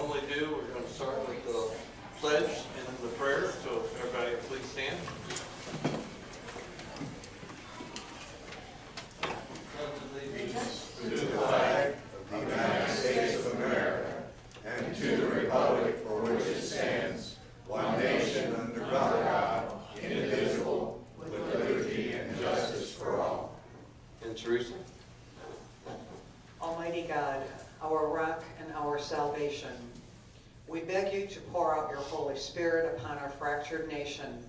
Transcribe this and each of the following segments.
normally do, we're going to start with the pledge and the prayer. So if everybody please stand. To the flag of the United States of America and to the republic for which it stands, one nation under God, indivisible, with liberty and justice for all. And Teresa? Almighty God, our rock and our salvation, we beg you to pour out your Holy Spirit upon our fractured nation.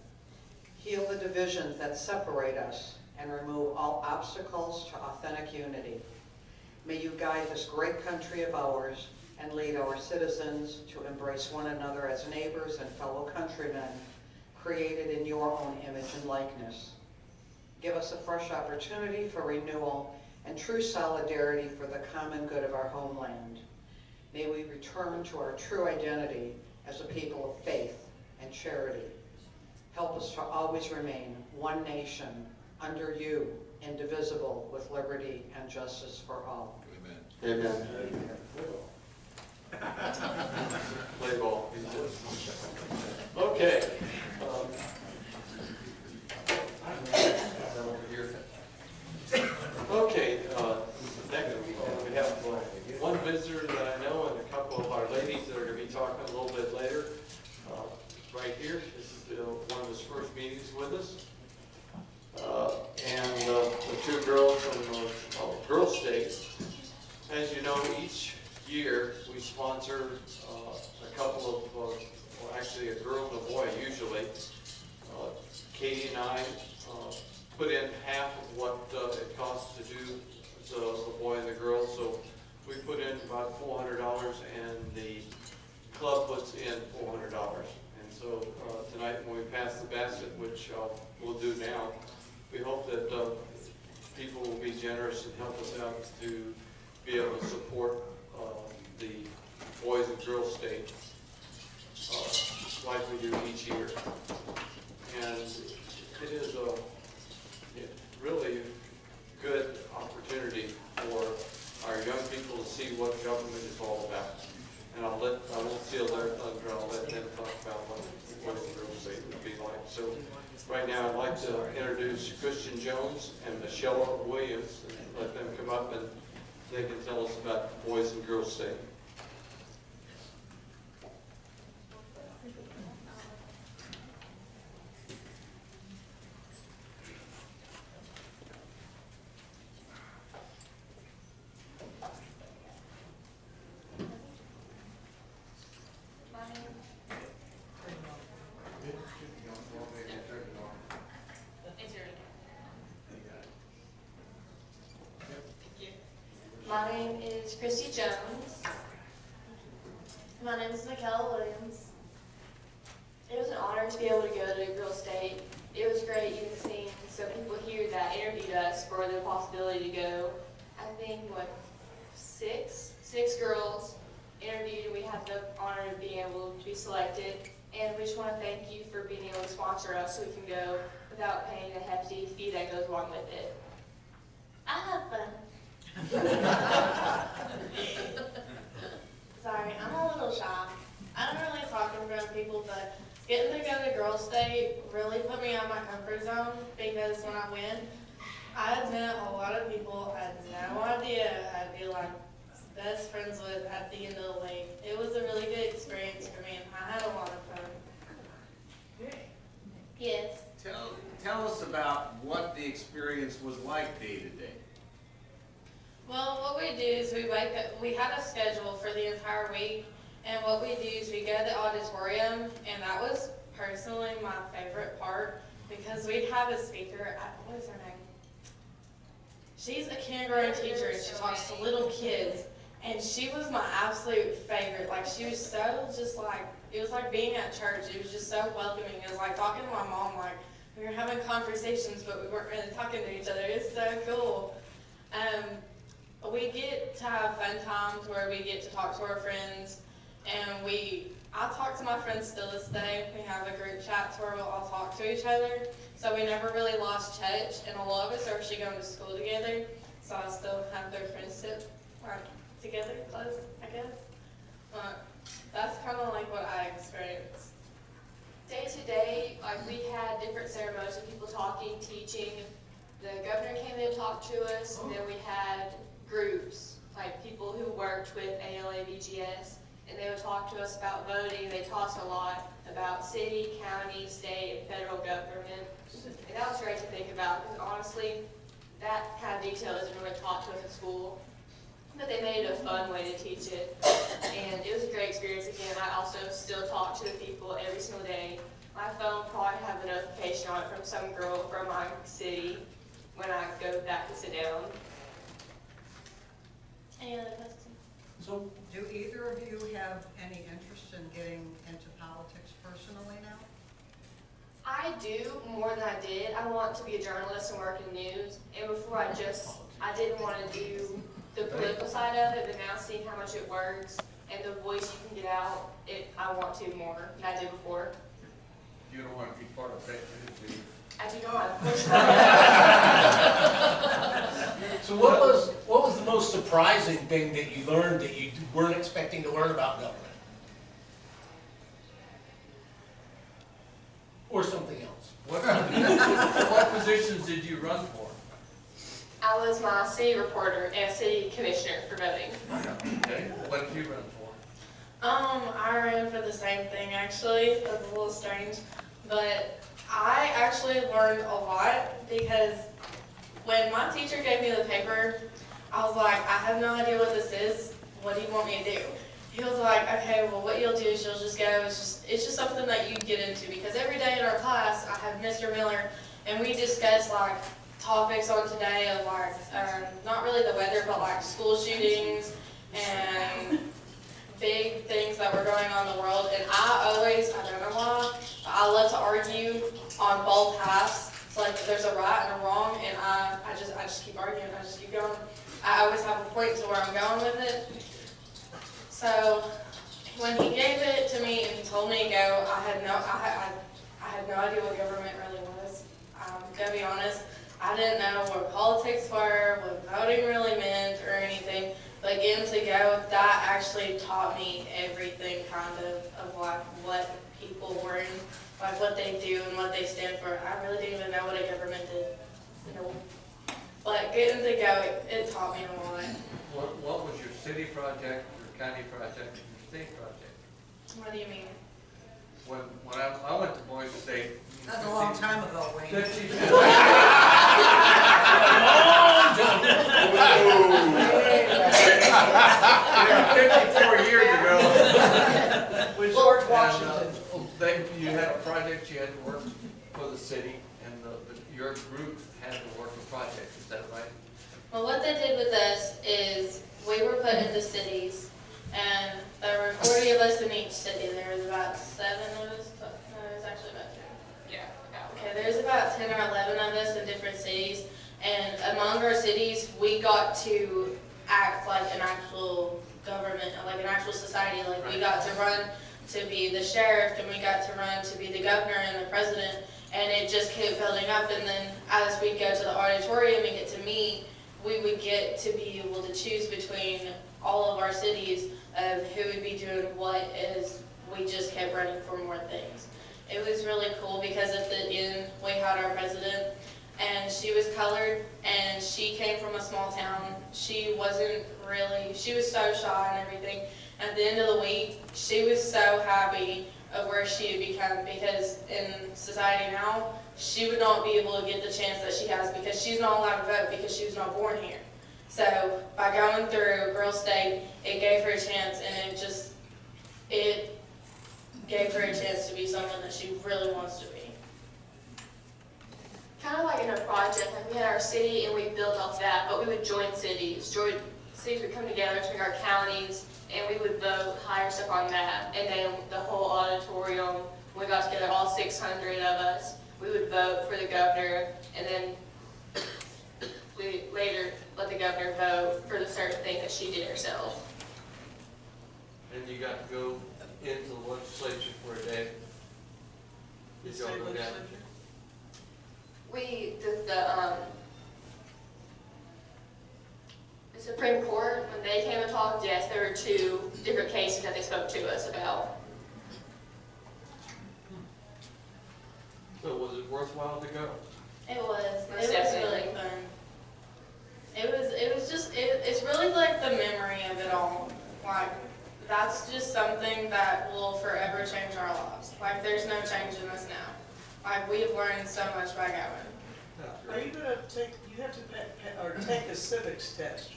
Heal the divisions that separate us and remove all obstacles to authentic unity. May you guide this great country of ours and lead our citizens to embrace one another as neighbors and fellow countrymen, created in your own image and likeness. Give us a fresh opportunity for renewal and true solidarity for the common good of our homeland. May we return to our true identity as a people of faith and charity. Help us to always remain one nation under you, indivisible, with liberty and justice for all. Amen. Amen. Play ball. Okay. Okay. Next we have one visitor that I know and a couple of our ladies that are going to be talking a little bit later. Right here. This is one of his first meetings with us. And the two girls from Girls State. As you know, each year we sponsor a couple of, well, actually a girl and a boy usually. Katie and I put in half of what it costs to do the boy and the girl. So we put in about $400 and the club puts in $400. And so tonight when we pass the basket, which we'll do now, we hope that people will be generous and help us out to be able to support the Boys and Girls State like we do each year. And it is a really good opportunity for our young people to see what government is all about. And I won't steal their thunder. I'll let them talk about what Boys and Girls State would be like. So right now I'd like to introduce Christian Jones and Michelle Williams and let them come up and they can tell us about Boys and Girls State. My name is Christy Jones. My name is McNally Williams. It was an honor to be able to go to Girls State. It was great even seeing some people here that interviewed us for the possibility to go. I think, six girls interviewed, and we had the honor of being able to be selected. And we just want to thank you for being able to sponsor us so we can go without paying the hefty fee that goes along with it. I have fun. Sorry, I'm a little shy. I don't really talk in front of people, but getting to go to Girls State really put me out of my comfort zone because when I went, I had met a lot of people I had no idea I'd be like best friends with at the end of the week. It was a really good experience for me and I had a lot of fun. Yes. Tell us about what the experience was like day to day. Well, what we do is we wake up, we had a schedule for the entire week, and what we do is we go to the auditorium, and that was personally my favorite part, because we'd have a speaker, what is her name? She's a kindergarten teacher, and she talks to little kids, and she was my absolute favorite. Like, she was so just like, it was like being at church. It was just so welcoming. It was like talking to my mom, like, we were having conversations, but we weren't really talking to each other. It was so cool. We get to have fun times where we get to talk to our friends, and I talk to my friends still this day. We have a group chat where we'll all talk to each other, so we never really lost touch, and a lot of us are actually going to school together, so I still have their friendship together, close, I guess. would talk to us, and then we had groups, like people who worked with ALA-BGS, and they would talk to us about voting. They taught us a lot about city, county, state, and federal government. And that was great to think about, because honestly, that kind of detail isn't really taught to us in school. But they made it a fun way to teach it. And it was a great experience again. I also still talk to the people every single day. My phone probably have a notification on it from some girl from my city when I go back to sit down. Any other questions? So, Do either of you have any interest in getting into politics personally now? I do more than I did. I want to be a journalist and work in news. And before I didn't want to do the political side of it, but now seeing how much it works and the voice you can get out, I want to more than I did before. You don't want to be part of that, do you? I do not. so what was the most surprising thing that you learned that you weren't expecting to learn about government? Or something else? What positions did you run for? I was my city reporter and city commissioner for voting. Okay, what did you run for? I ran for the same thing actually. That's a little strange, but I actually learned a lot because when my teacher gave me the paper, I was like, I have no idea what this is. What do you want me to do? He was like, okay, well what you'll do is you'll just go, it's just something that you get into, because every day in our class I have Mr. Miller and we discuss like topics on today of like, not really the weather, but like school shootings and big things that were going on in the world. And I don't know why, but I love to argue on both halves. It's like there's a right and a wrong, and I just keep arguing, I just keep going. I always have a point to where I'm going with it. So when he gave it to me and he told me to go, I had no idea what government really was. To be honest, I didn't know what politics were, what voting really meant, or anything. But getting to go, that actually taught me everything kind of like what people were in, like what they do and what they stand for. I really didn't even know what a government did. But getting to go, it taught me a lot. What was your city project, your county project, and your state project? What do you mean? When I went to Boise State. That's a long time ago, Wayne. 54 years ago. With George Washington. You had a project you had to work for the city, and your group had to work a project, is that right? Well, what they did with us is we were put into cities, and there were 40 of us in each city. There was about 7 of us. No, there's actually about 10. Yeah. Okay, there's about 10 or 11 of us in different cities, and among our cities, we got to act like an actual government, like an actual society. Like we got to run to be the sheriff, and we got to run to be the governor and the president, and it just kept building up. And then as we go to the auditorium and get to meet, we would get to be able to choose between all of our cities of who would be doing what, as we just kept running for more things. It was really cool because at the end we had our president, and she was colored, and she came from a small town. She was so shy and everything. At the end of the week, she was so happy of where she had become, because in society now, she would not be able to get the chance that she has because she's not allowed to vote because she was not born here. So by going through Girls State, it gave her a chance, and it gave her a chance to be someone that she really wants to be. Kind of like in a project, like we had our city and we built off that, but we would join cities. Cities would come together to make our counties, and we would vote, hire stuff on that. And then the whole auditorium, we got together, all 600 of us, we would vote for the governor, and then we later let the governor vote for the certain thing that she did herself. And you got to go into the legislature for a day. Did y'all go down? The Supreme Court, when they came and talked, yes, there were 2 different cases that they spoke to us about. So was it worthwhile to go? It was Most really definitely. fun. it's really like the memory of it all. Like, that's just something that will forever change our lives. Like, there's no change in this now. Like, we have learned so much by going. Are you gonna take, you have to take a civics test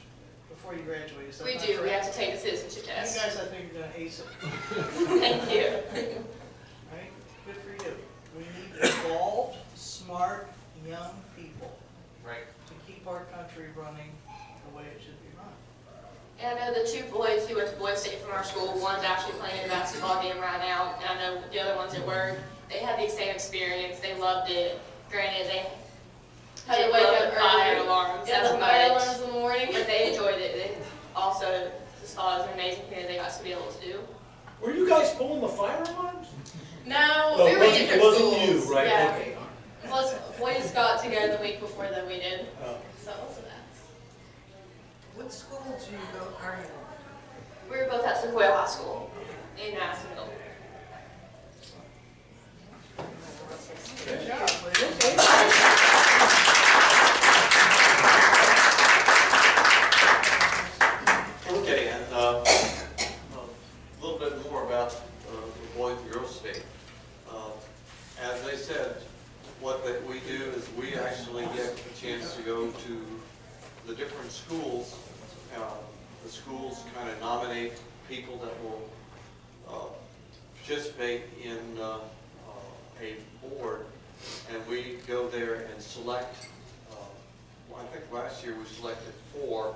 before you graduate? Is that We not do, we correct? have to take the citizenship You test. guys, I think, are gonna ace it, Thank you. right? Good for you. We need involved, smart, young people Right. to keep our country running the way it should be run. And I know the two boys who went to Boys State from our school, one's actually playing a basketball game right now, and I know the other ones at work, they had the same experience, they loved it. Granted, they Had to didn't wake love up the fire early. alarms Get as the fire alarms much, in the morning. but they enjoyed it. They also just thought it was an amazing thing that they got to be able to do. Were you guys pulling the fire alarms? No, Oh, we it were wasn't- different it schools. wasn't you, right? Yeah. Okay. Plus, boys got together the week before that we did. Oh. So it wasn't that. What school do you go, are you? We were both at Sequoia High School in Madisonville. Good job, ladies. Okay, and a little bit more about the Boys and Girls State. As I said, what we do is we actually get a chance to go to the different schools. The schools kind of nominate people that will participate in a board, and we go there and select. Well, I think last year we selected 4,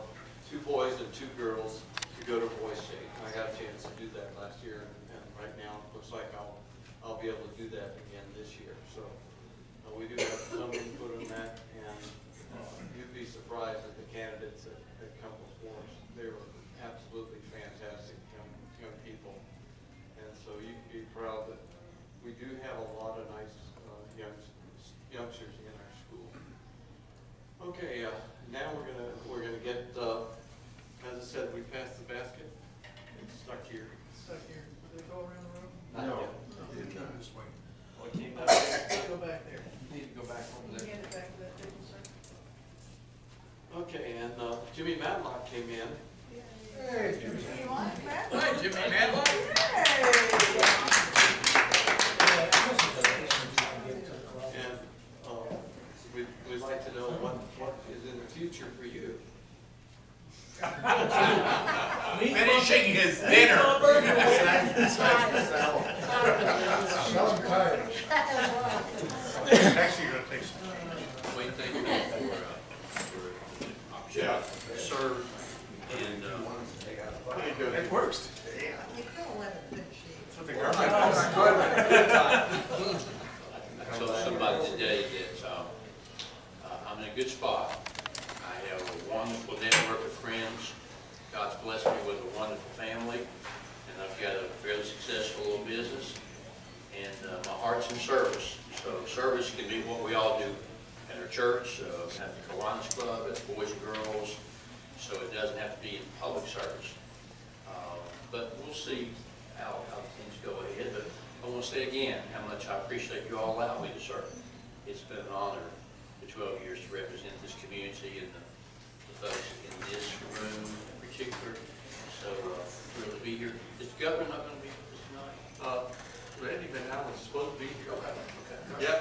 2 boys and 2 girls to go to Boys State. I got a chance to do that last year, and right now it looks like I'll be able to do that again this year. So we do have some input on that, and you'd be surprised at the candidates that come before us. They were absolutely fantastic young people, and so you can be proud that we do have a lot of nice youngsters in our school. Okay, now we're gonna get, as I said, we passed the basket. It's stuck here. Stuck here. Do they go around the room? Not yet. This way. Oh, it came down there. Let's go back there. Need to go back over there. Hand it back to that table, sir. Okay, and Jimmy Matlock came in. Hey, Jimmy. Hi, Jimmy Madlock. And we'd like to know what is in the future for you. Finishing his dinner. Actually, you're gonna take some. Wayne, thank you for the opportunity to serve, and It works. You don't let it finish eating. That's what the government. I told somebody today that I'm in a good spot. I have a wonderful network of friends. God's blessed me with a wonderful family, and I've got a fairly successful little business, and my heart's in service. So service can be what we all do at our church, at the Kiwanis Club, at the Boys and Girls, so it doesn't have to be in public service. But we'll see how things go ahead. But I want to say again how much I appreciate you all allowing me to serve. It's been an honor for 12 years to represent this community and the folks in this room in particular. So thrilled to be here. Is the governor not going to be with us tonight? Randy McNally is supposed to be here. Okay. Yep.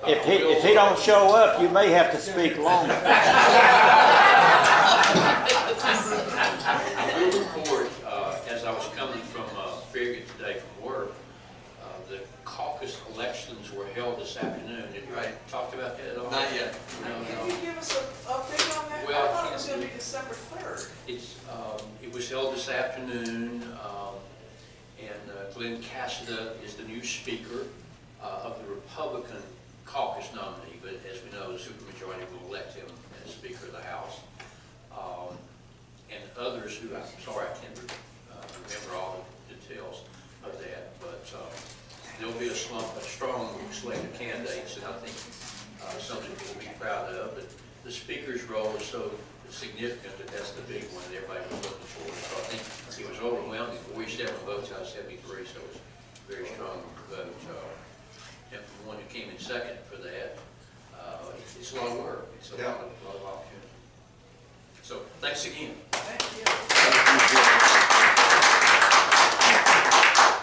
If he don't show up, you may have to speak longer. I will report, as I was coming from Farragut today from work, the caucus elections were held this afternoon. Have you talked about that at all? Not yet. Can you give us an update on that? Well, I thought it was gonna be December 3rd. It was held this afternoon, and Glenn Cassida is the new speaker of the Republican caucus nominee, but as we know, the supermajority will elect him as Speaker of the House. And others who, I'm sorry, I can't remember all the details of that, but there'll be a strong slate of candidates, and I think something we'll be proud of. But the Speaker's role is so significant that that's the big one that everybody was looking for. So I think it was overwhelming. 47 votes out of 73, so it was a very strong vote. And the one who came in second for that, It's a lot of work. It's a Yeah. lot of opportunity. So, thanks again. Thank you.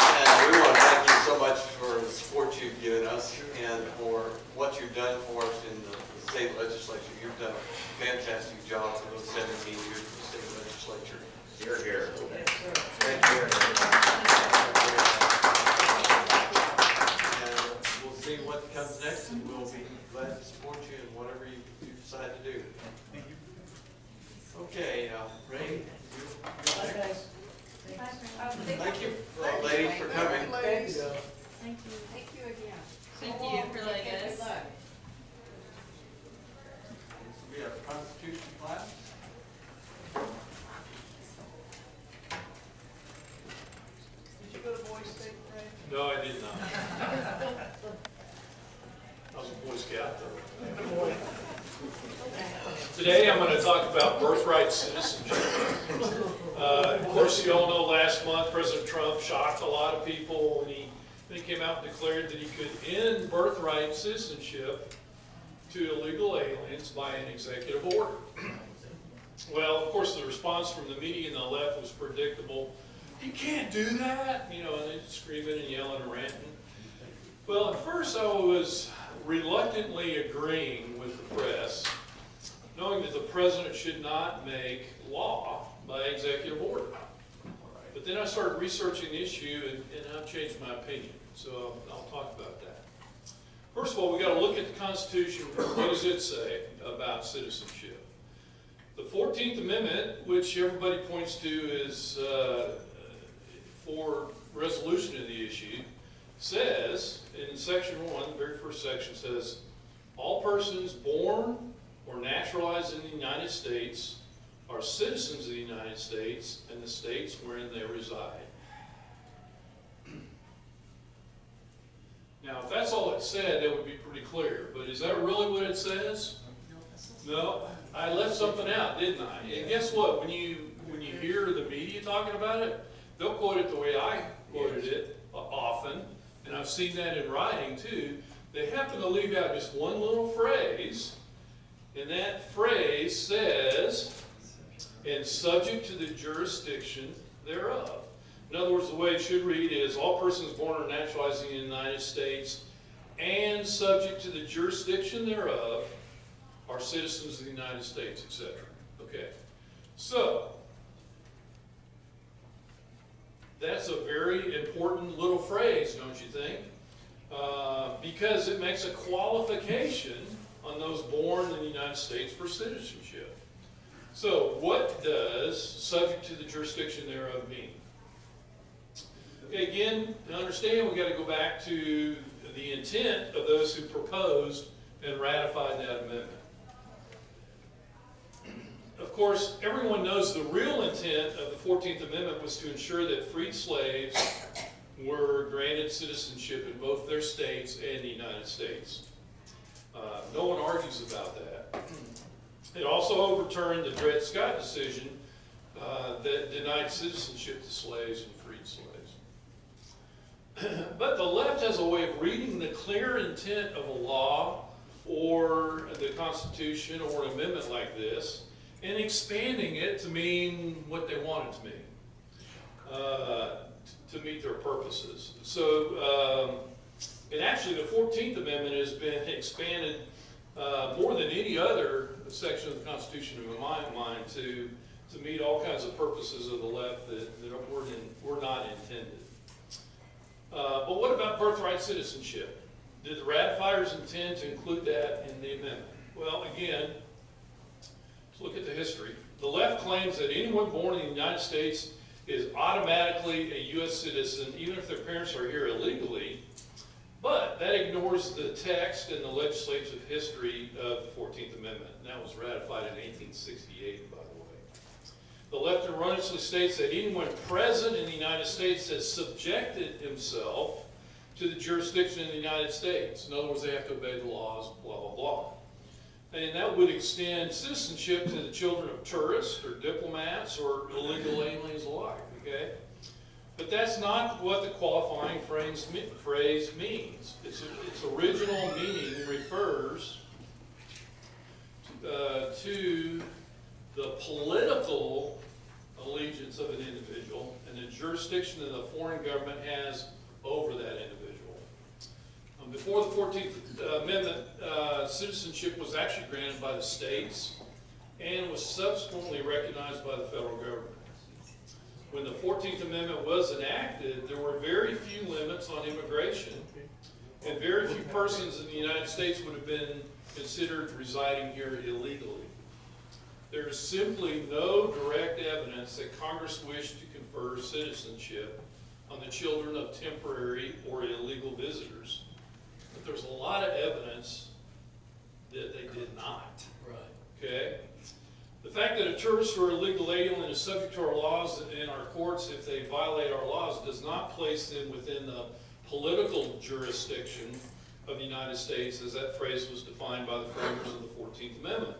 And we want to thank you so much for the support you've given us and for what you've done for us in the state legislature. You've done a fantastic job for those 17 years in the state legislature. Here, here. Yes, sir. Thank you. And we'll see what comes next, and we'll be glad to support you in whatever you decide to do. Okay, Ray, Bye, guys. thank you, ladies, for coming. Thank you. Thank you again. Thank you for letting us. This will be our Constitution class. Did you go to Boys State, Ray? No, I did not. I was a Boy Scout though. Today I'm going to talk about birthright citizenship. Of course, you all know last month President Trump shocked a lot of people when he came out and declared that he could end birthright citizenship to illegal aliens by an executive order. Well, of course, the response from the media and the left was predictable. You can't do that, you know, and they're screaming and yelling and ranting. Well, at first I was reluctantly agreeing with the press, knowing that the president should not make law by executive order. But then I started researching the issue and I've changed my opinion. So I'll talk about that. First of all, we got to look at the Constitution. What does it say about citizenship? The 14th Amendment, which everybody points to as for resolution of the issue, says in section 1, the very first section says, all persons born or naturalized in the United States are citizens of the United States and the states wherein they reside. Now, if that's all it said, that would be pretty clear. But is that really what it says? No, I left something out, didn't I? And guess what? When you hear the media talking about it, they'll quote it the way I quoted it often, and I've seen that in writing too. They happen to leave out just one little phrase, and that phrase says, and subject to the jurisdiction thereof. In other words, the way it should read is, all persons born or naturalized in the United States and subject to the jurisdiction thereof are citizens of the United States, etc. Okay, so that's a very important little phrase, don't you think? Because it makes a qualification on those born in the United States for citizenship. So what does subject to the jurisdiction thereof mean? Okay, again, to understand, we've got to go back to the intent of those who proposed and ratified that amendment. Of course, everyone knows the real intent of the 14th Amendment was to ensure that freed slaves were granted citizenship in both their states and the United States. No one argues about that. It also overturned the Dred Scott decision that denied citizenship to slaves and freed slaves. But the left has a way of reading the clear intent of a law or the Constitution or an amendment like this and expanding it to mean what they want it to mean, to meet their purposes. So, and actually the 14th Amendment has been expanded more than any other section of the Constitution in my mind to meet all kinds of purposes of the left that were not intended. But what about birthright citizenship? Did the ratifiers intend to include that in the amendment? Well, again, let's look at the history. The left claims that anyone born in the United States is automatically a U.S. citizen, even if their parents are here illegally, but that ignores the text and the legislative history of the 14th Amendment. And that was ratified in 1868, by the way. The left erroneously states that anyone present in the United States has subjected himself to the jurisdiction of the United States. In other words, they have to obey the laws, blah, blah, blah. And that would extend citizenship to the children of tourists or diplomats or illegal aliens alike, okay? But that's not what the qualifying phrase means. Its original meaning refers to the political allegiance of an individual and the jurisdiction that the foreign government has over that individual. Before the 14th Amendment, citizenship was actually granted by the states and was subsequently recognized by the federal government. When the 14th Amendment was enacted, there were very few limits on immigration, and very few persons in the United States would have been considered residing here illegally. There is simply no direct evidence that Congress wished to confer citizenship on the children of temporary or illegal visitors. But there's a lot of evidence that they did not. Right. Okay? The fact that a tourist or illegal alien is subject to our laws and our courts if they violate our laws does not place them within the political jurisdiction of the United States, as that phrase was defined by the framers of the 14th Amendment.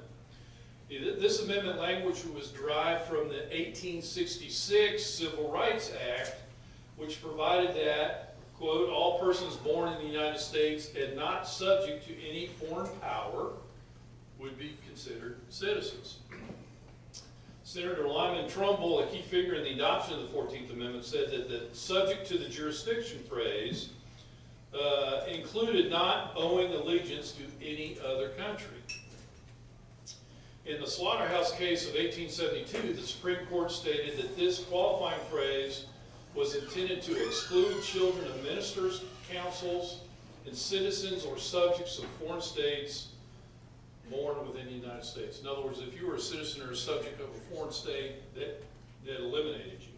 This amendment language was derived from the 1866 Civil Rights Act, which provided that, quote, all persons born in the United States and not subject to any foreign power would be considered citizens. Senator Lyman Trumbull, a key figure in the adoption of the 14th Amendment, said that the subject to the jurisdiction phrase included not owing allegiance to any other country. In the Slaughterhouse case of 1872, the Supreme Court stated that this qualifying phrase was intended to exclude children of ministers, councils, and citizens or subjects of foreign states born within the United States. In other words, if you were a citizen or a subject of a foreign state, that eliminated you.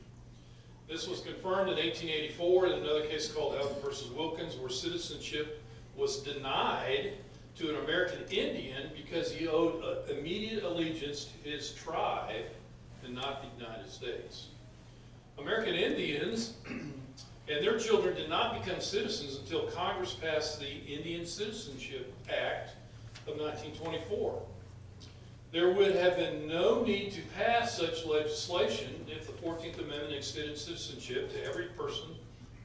This was confirmed in 1884 in another case called Houghton versus Wilkins, where citizenship was denied to an American Indian because he owed immediate allegiance to his tribe and not the United States. American Indians and their children did not become citizens until Congress passed the Indian Citizenship Act of 1924. There would have been no need to pass such legislation if the 14th Amendment extended citizenship to every person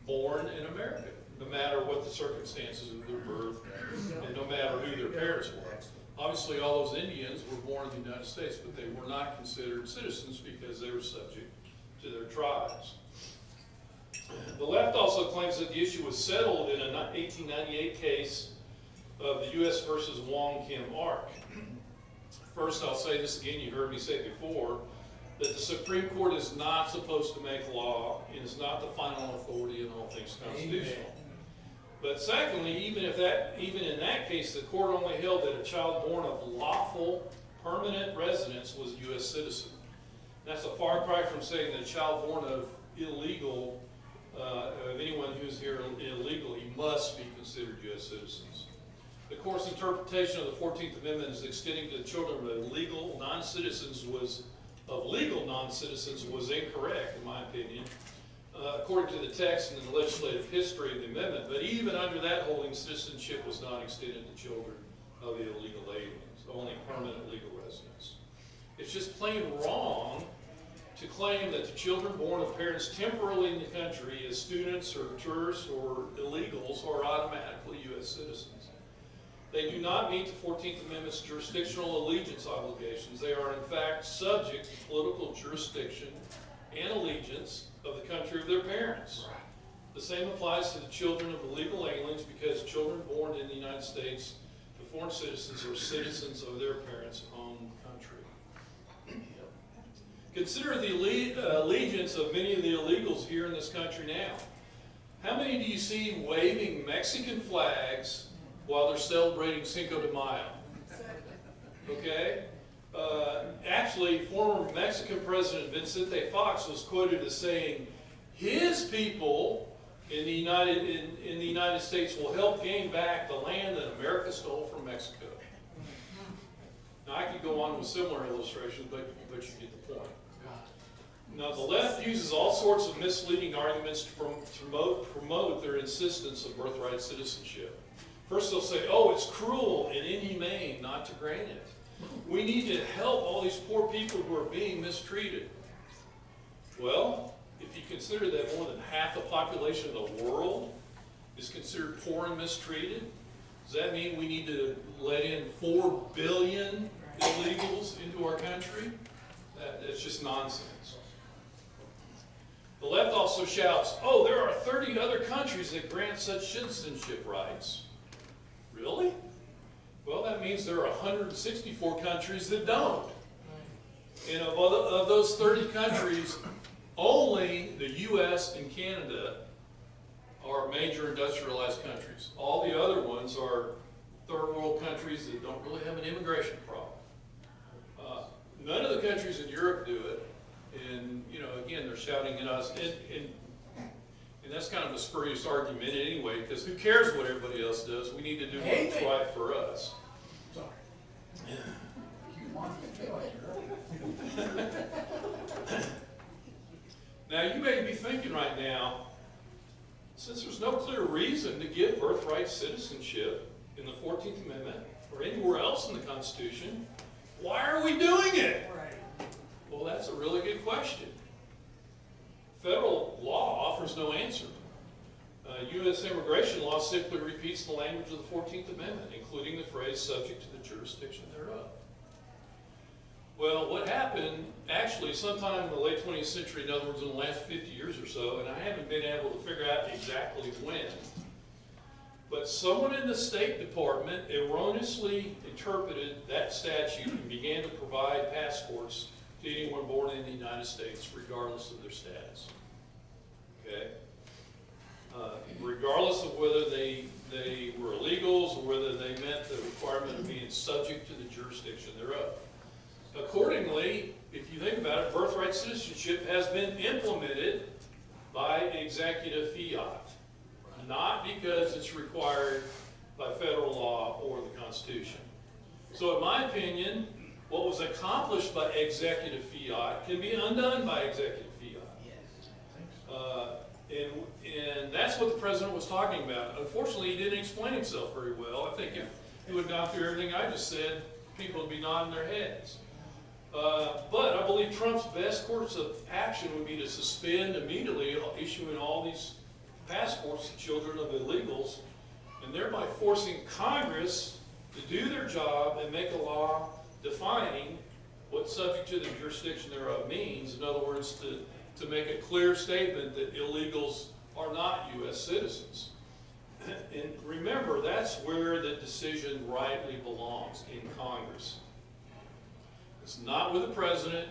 born in America, no matter what the circumstances of their birth and no matter who their parents were. Obviously, all those Indians were born in the United States, but they were not considered citizens because they were subject to their tribes. The left also claims that the issue was settled in a 1898 case of the U.S. versus Wong Kim Ark. First, I'll say this again, you heard me say it before, that the Supreme Court is not supposed to make law and is not the final authority in all things constitutional. Amen. But secondly, even in that case, the court only held that a child born of lawful permanent residence was a U.S. citizen. That's a far cry from saying that a child born of illegal, of anyone who's here illegally must be considered U.S. citizens. The court's interpretation of the 14th Amendment as extending to the children of legal non-citizens was incorrect, in my opinion, according to the text and the legislative history of the amendment. But even under that holding, citizenship was not extended to children of illegal aliens, only permanent legal residents. It's just plain wrong to claim that the children born of parents temporarily in the country as students or tourists or illegals are automatically U.S. citizens. They do not meet the 14th Amendment's jurisdictional allegiance obligations. They are in fact subject to political jurisdiction and allegiance of the country of their parents. The same applies to the children of illegal aliens because children born in the United States to foreign citizens are citizens of their parents' home country. Consider the allegiance of many of the illegals here in this country now. How many do you see waving Mexican flags while they're celebrating Cinco de Mayo? Okay? Actually, former Mexican President Vicente Fox was quoted as saying, his people in the United States will help gain back the land that America stole from Mexico. Now, I could go on with similar illustrations, but you get the point. Now, the left uses all sorts of misleading arguments to promote their insistence of birthright citizenship. First, they'll say, oh, it's cruel and inhumane not to grant it. We need to help all these poor people who are being mistreated. Well, if you consider that more than half the population of the world is considered poor and mistreated, does that mean we need to let in 4 billion illegals into our country, that's just nonsense. The left also shouts, oh, there are 30 other countries that grant such citizenship rights. Really? Well, that means there are 164 countries that don't. And of those 30 countries, only the U.S. and Canada are major industrialized countries. All the other ones are third world countries that don't really have an immigration problem. None of the countries in Europe do it. And, you know, again, they're shouting at us. And that's kind of a spurious argument anyway, because who cares what everybody else does? We need to do what's right for us. Sorry. Now, you may be thinking right now, since there's no clear reason to give birthright citizenship in the 14th Amendment or anywhere else in the Constitution, why are we doing it? Right. Well, that's a really good question. Federal law offers no answer. U.S. immigration law simply repeats the language of the 14th Amendment, including the phrase subject to the jurisdiction thereof. Well, what happened actually sometime in the late 20th century, in other words, in the last 50 years or so, and I haven't been able to figure out exactly when, but someone in the State Department erroneously interpreted that statute and began to provide passports to anyone born in the United States, regardless of their status. Okay? Regardless of whether they were illegals or whether they met the requirement of being subject to the jurisdiction thereof. Accordingly, if you think about it, birthright citizenship has been implemented by executive fiat, not because it's required by federal law or the Constitution. So in my opinion, what was accomplished by executive fiat can be undone by executive fiat. And that's what the president was talking about. Unfortunately, he didn't explain himself very well. I think if he would have gone through everything I just said, people would be nodding their heads. But I believe Trump's best course of action would be to suspend immediately issuing all these passports to children of illegals, and thereby forcing Congress to do their job and make a law defining what subject to the jurisdiction thereof means. In other words, to make a clear statement that illegals are not U.S. citizens. And remember, that's where the decision rightly belongs, in Congress. It's not with the president,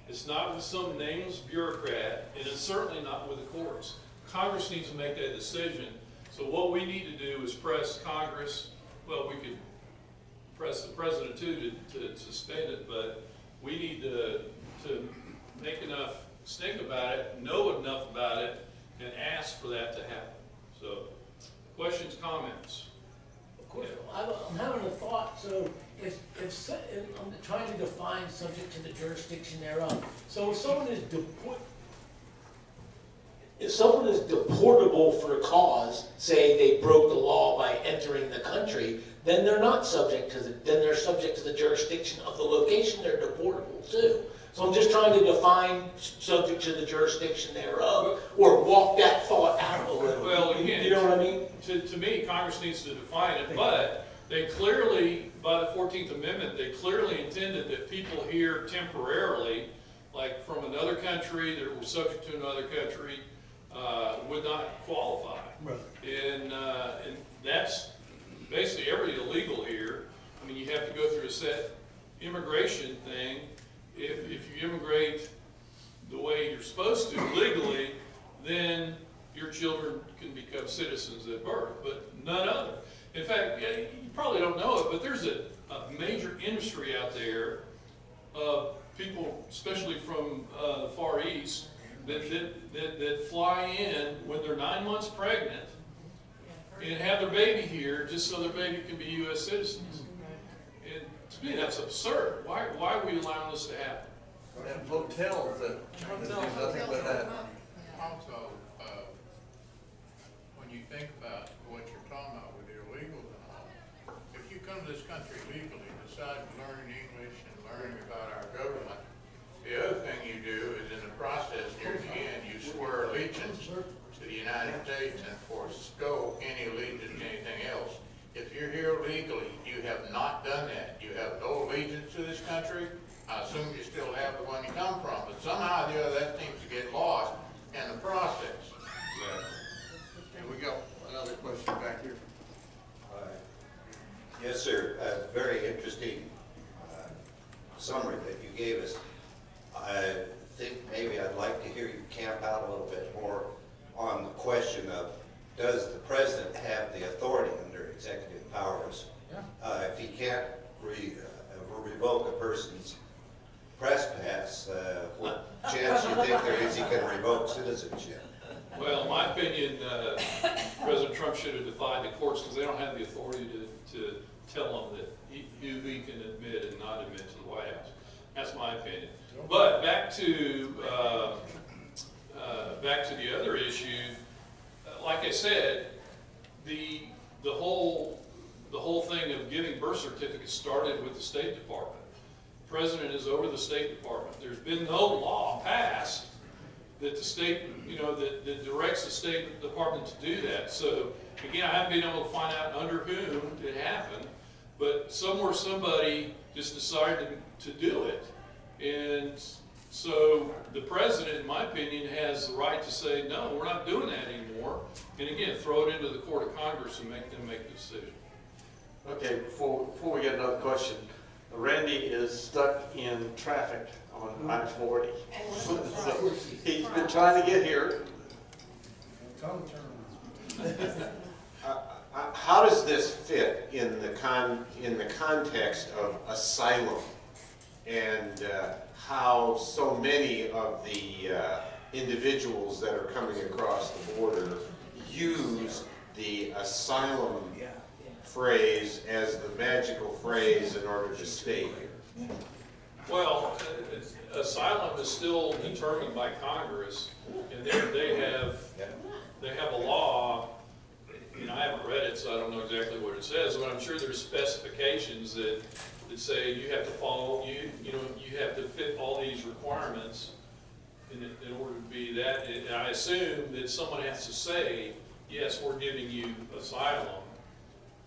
it's not with some nameless bureaucrat, and it's certainly not with the courts. Congress needs to make that decision. So what we need to do is press Congress. Well, we could press the president too to suspend it, but we need to make enough stink about it, know enough about it, and ask for that to happen. So, questions, comments? Of course, I'm having a thought. So if I'm trying to define subject to the jurisdiction thereof. So if someone is deportable for a cause, say they broke the law by entering the country, then they're not subject to then they're subject to the jurisdiction of the location they're deportable to. So I'm just trying to define subject to the jurisdiction thereof, or walk that thought out a little. Well, again, you know what I mean? To me, Congress needs to define it, but they clearly, by the 14th Amendment, they clearly intended that people here temporarily, like from another country that were subject to another country, would not qualify. Right. And that's basically every illegal here. I mean, you have to go through a set immigration thing. If you immigrate the way you're supposed to legally, then your children can become citizens at birth, but none other. In fact, you probably don't know it, but there's a major industry out there of people, especially from the Far East, that fly in when they're 9 months pregnant and have their baby here just so their baby can be U.S. citizens. And to me, that's absurd. Why are we allowing this to happen? And hotels that do nothing but that. Also, when you think about what you're talking about with illegals and all, if you come to this country legally, decide to learn English and learn about our government, the other thing you do is in the process near the end, you swear allegiance to the United States and forego any allegiance to anything else. If you're here legally, you have not done that. You have no allegiance to this country. I assume you still have the one you come from, but somehow or the other that seems to get lost in the process. And we got another question back here. Yes, sir. Very interesting summary that you gave us. I think maybe I'd like to hear you camp out a little bit more on the question of, does the president have the authority under executive powers? If he can't revoke a person's press pass, what chance do you think there is he can revoke citizenship? Well, in my opinion, President Trump should have defied the courts because they don't have the authority to tell him that who he can admit and not admit to the White House. That's my opinion. But back to the other issue. Like I said, the whole thing of giving birth certificates started with the State Department. The President is over the State Department. There's been no law passed that the state, that directs the State Department to do that. So again, I haven't been able to find out under whom it happened, but somewhere somebody just decided to do it. And so the President, in my opinion, has the right to say, no, we're not doing that anymore. And again, throw it into the court of Congress and make them make the decision. Okay, before we get another question, Randy is stuck in traffic on I-40. So he's been trying to get here. How does this fit in the context of asylum and how so many of the individuals that are coming across the border use the asylum phrase as the magical phrase in order to stay here? Well, asylum is still determined by Congress, and they have a law. I haven't read it, so I don't know exactly what it says, but I'm sure there's specifications that say you have to follow, you have to fit all these requirements in order to be that. And I assume that someone has to say, yes, we're giving you asylum.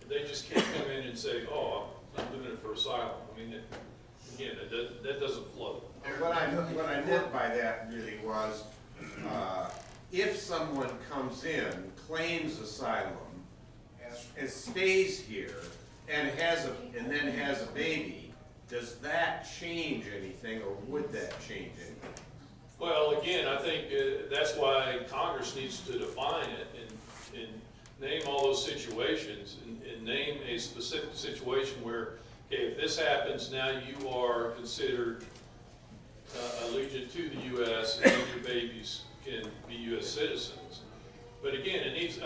They just can't come in and say, oh, I'm doing it for asylum. I mean, again, that doesn't float. What I meant by that really was, if someone comes in, claims asylum, and stays here, and then has a baby, does that change anything, or would that change anything? Well, again, I think that's why Congress needs to define it and name all those situations and name a specific situation where, okay, if this happens, now you are considered allegiant to the U.S. and your babies can be U.S. citizens. But again, it needs,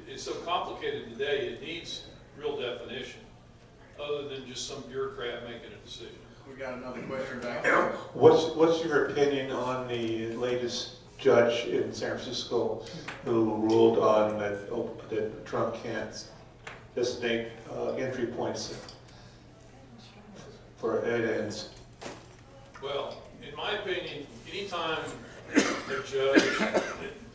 it's so complicated today, it needs real definition, other than just some bureaucrat making a decision. We got another question back there. What's your opinion on the latest judge in San Francisco who ruled on that Trump can't designate entry points for aliens? Well, in my opinion, anytime a judge,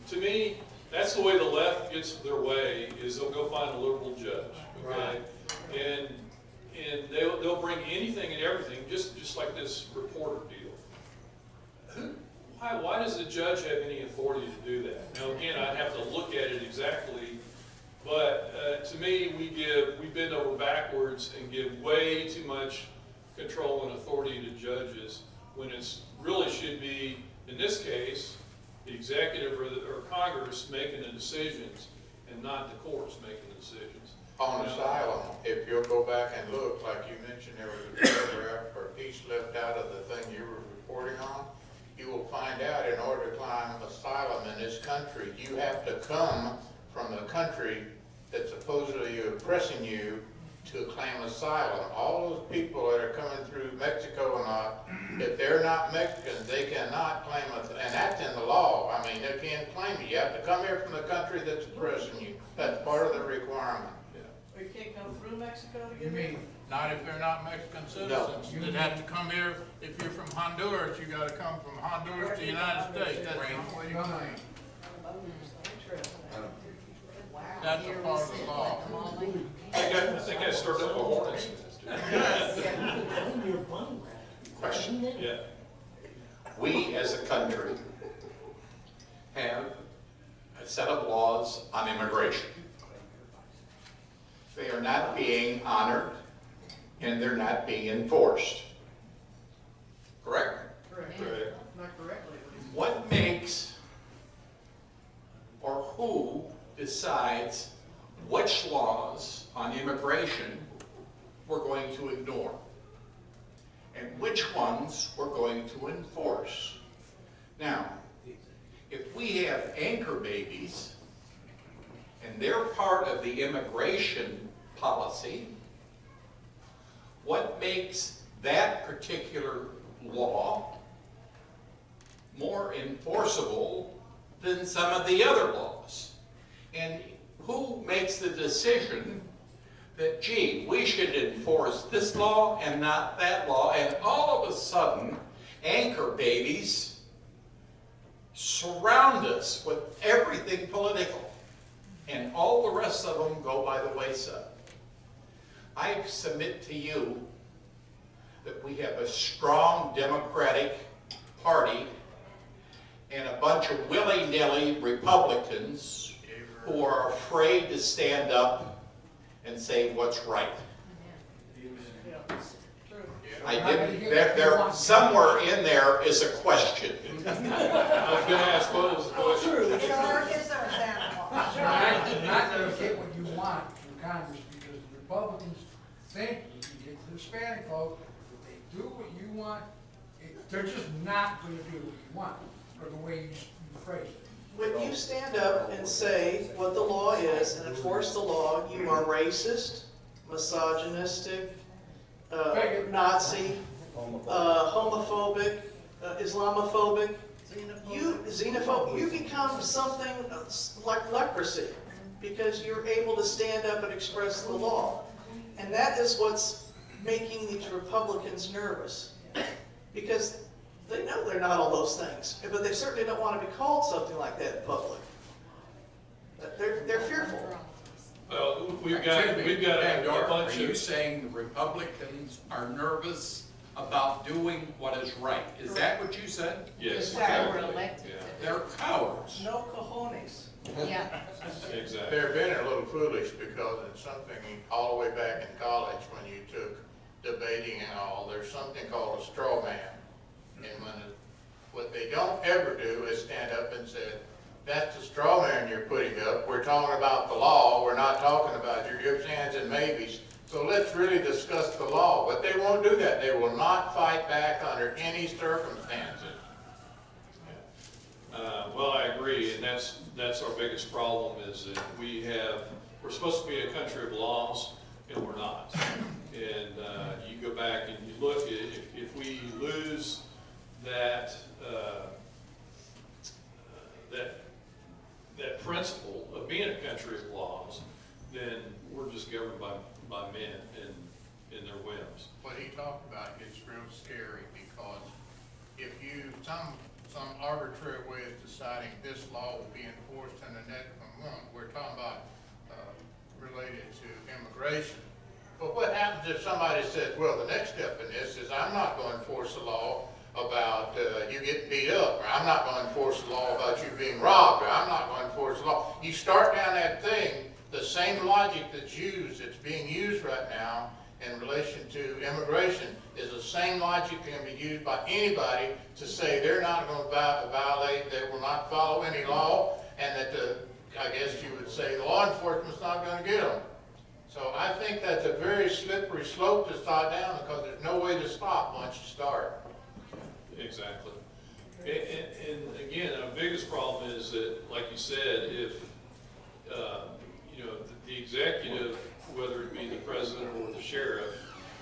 to me, that's the way the left gets their way, is they'll go find a liberal judge, okay? And they'll bring anything and everything, just like this reporter deal. Why does the judge have any authority to do that? Now, again, I'd have to look at it exactly, but to me, we bend over backwards and give way too much control and authority to judges when it's really should be, in this case, the executive or Congress making the decisions and not the courts making the decisions. On asylum, if you'll go back and look, like you mentioned, there was a paragraph or a piece left out of the thing you were reporting on. You will find out in order to claim asylum in this country, you have to come from the country that's supposedly oppressing you to claim asylum. All those people that are coming through Mexico and all, if they're not Mexicans, they cannot claim it, and that's in the law. I mean, they can't claim it. You have to come here from the country that's oppressing you. That's part of the requirement. You can't come through Mexico to get You mean, not if they're not Mexican citizens. They'd have to come here, if you're from Honduras, you gotta come from Honduras to the United States. That's the only way you claim. That's a part of the law. think I stirred up a hornet's nest. Question. Yeah. We as a country have a set of laws on immigration. They are not being honored and they're not being enforced. Correct? Correct. Correct. Not correctly. What makes or who decides which laws on immigration we're going to ignore and which ones we're going to enforce? Now, if we have anchor babies and they're part of the immigration policy, what makes that particular law more enforceable than some of the other laws? And who makes the decision that, gee, we should enforce this law and not that law, and all of a sudden, anchor babies surround us with everything political, and all the rest of them go by the wayside? I submit to you that we have a strong Democratic Party and a bunch of willy-nilly Republicans who are afraid to stand up and say what's right. I didn't, there, somewhere in there is a question. I was going to ask what was the question. Or is there a Santa Claus? You're not going to get what you want from Congress because the Republicans think you can get the Hispanic vote. If they do what you want, they're just not going to do what you want, or the way you phrase it. When you stand up and say what the law is and enforce the law, you are racist, misogynistic, Nazi, homophobic, Islamophobic, xenophobic. You become something like leprosy because you're able to stand up and express the law. And that is what's making these Republicans nervous, because they know they're not all those things, but they certainly don't want to be called something like that in public. They're fearful. Well, we've got a bunch Are you of, saying the Republicans are nervous about doing what is right? Is that what you said? yes, Exactly. exactly. Yeah. They're cowards. No cojones. Yeah. Exactly. They're being a little foolish because it's something all the way back in college when you took debating and all, there's something called a straw man. And what they don't ever do is stand up and say, that's the straw man you're putting up. We're talking about the law. We're not talking about your ifs, ands, and maybes. So let's really discuss the law. But they won't do that. They will not fight back under any circumstances. Well, I agree, and that's our biggest problem is that we're supposed to be a country of laws, and we're not. And you go back and you look, if we lose that principle of being a country of laws, then we're just governed by men and their whims. What he talked about is real scary because if you, some arbitrary way of deciding this law will be enforced in the next month, we're talking about related to immigration. But what happens if somebody says, well, the next step in this is I'm not going to enforce a law about you getting beat up, or I'm not going to enforce the law about you being robbed, or I'm not going to enforce the law. You start down that thing, the same logic that's being used right now in relation to immigration is the same logic that can be used by anybody to say they're not going to violate, they will not follow any law, and that I guess you would say the law enforcement's not going to get them. So I think that's a very slippery slope to start down because there's no way to stop once you start. Exactly. And again, our biggest problem is that, like you said, if, the executive, whether it be the president or the sheriff,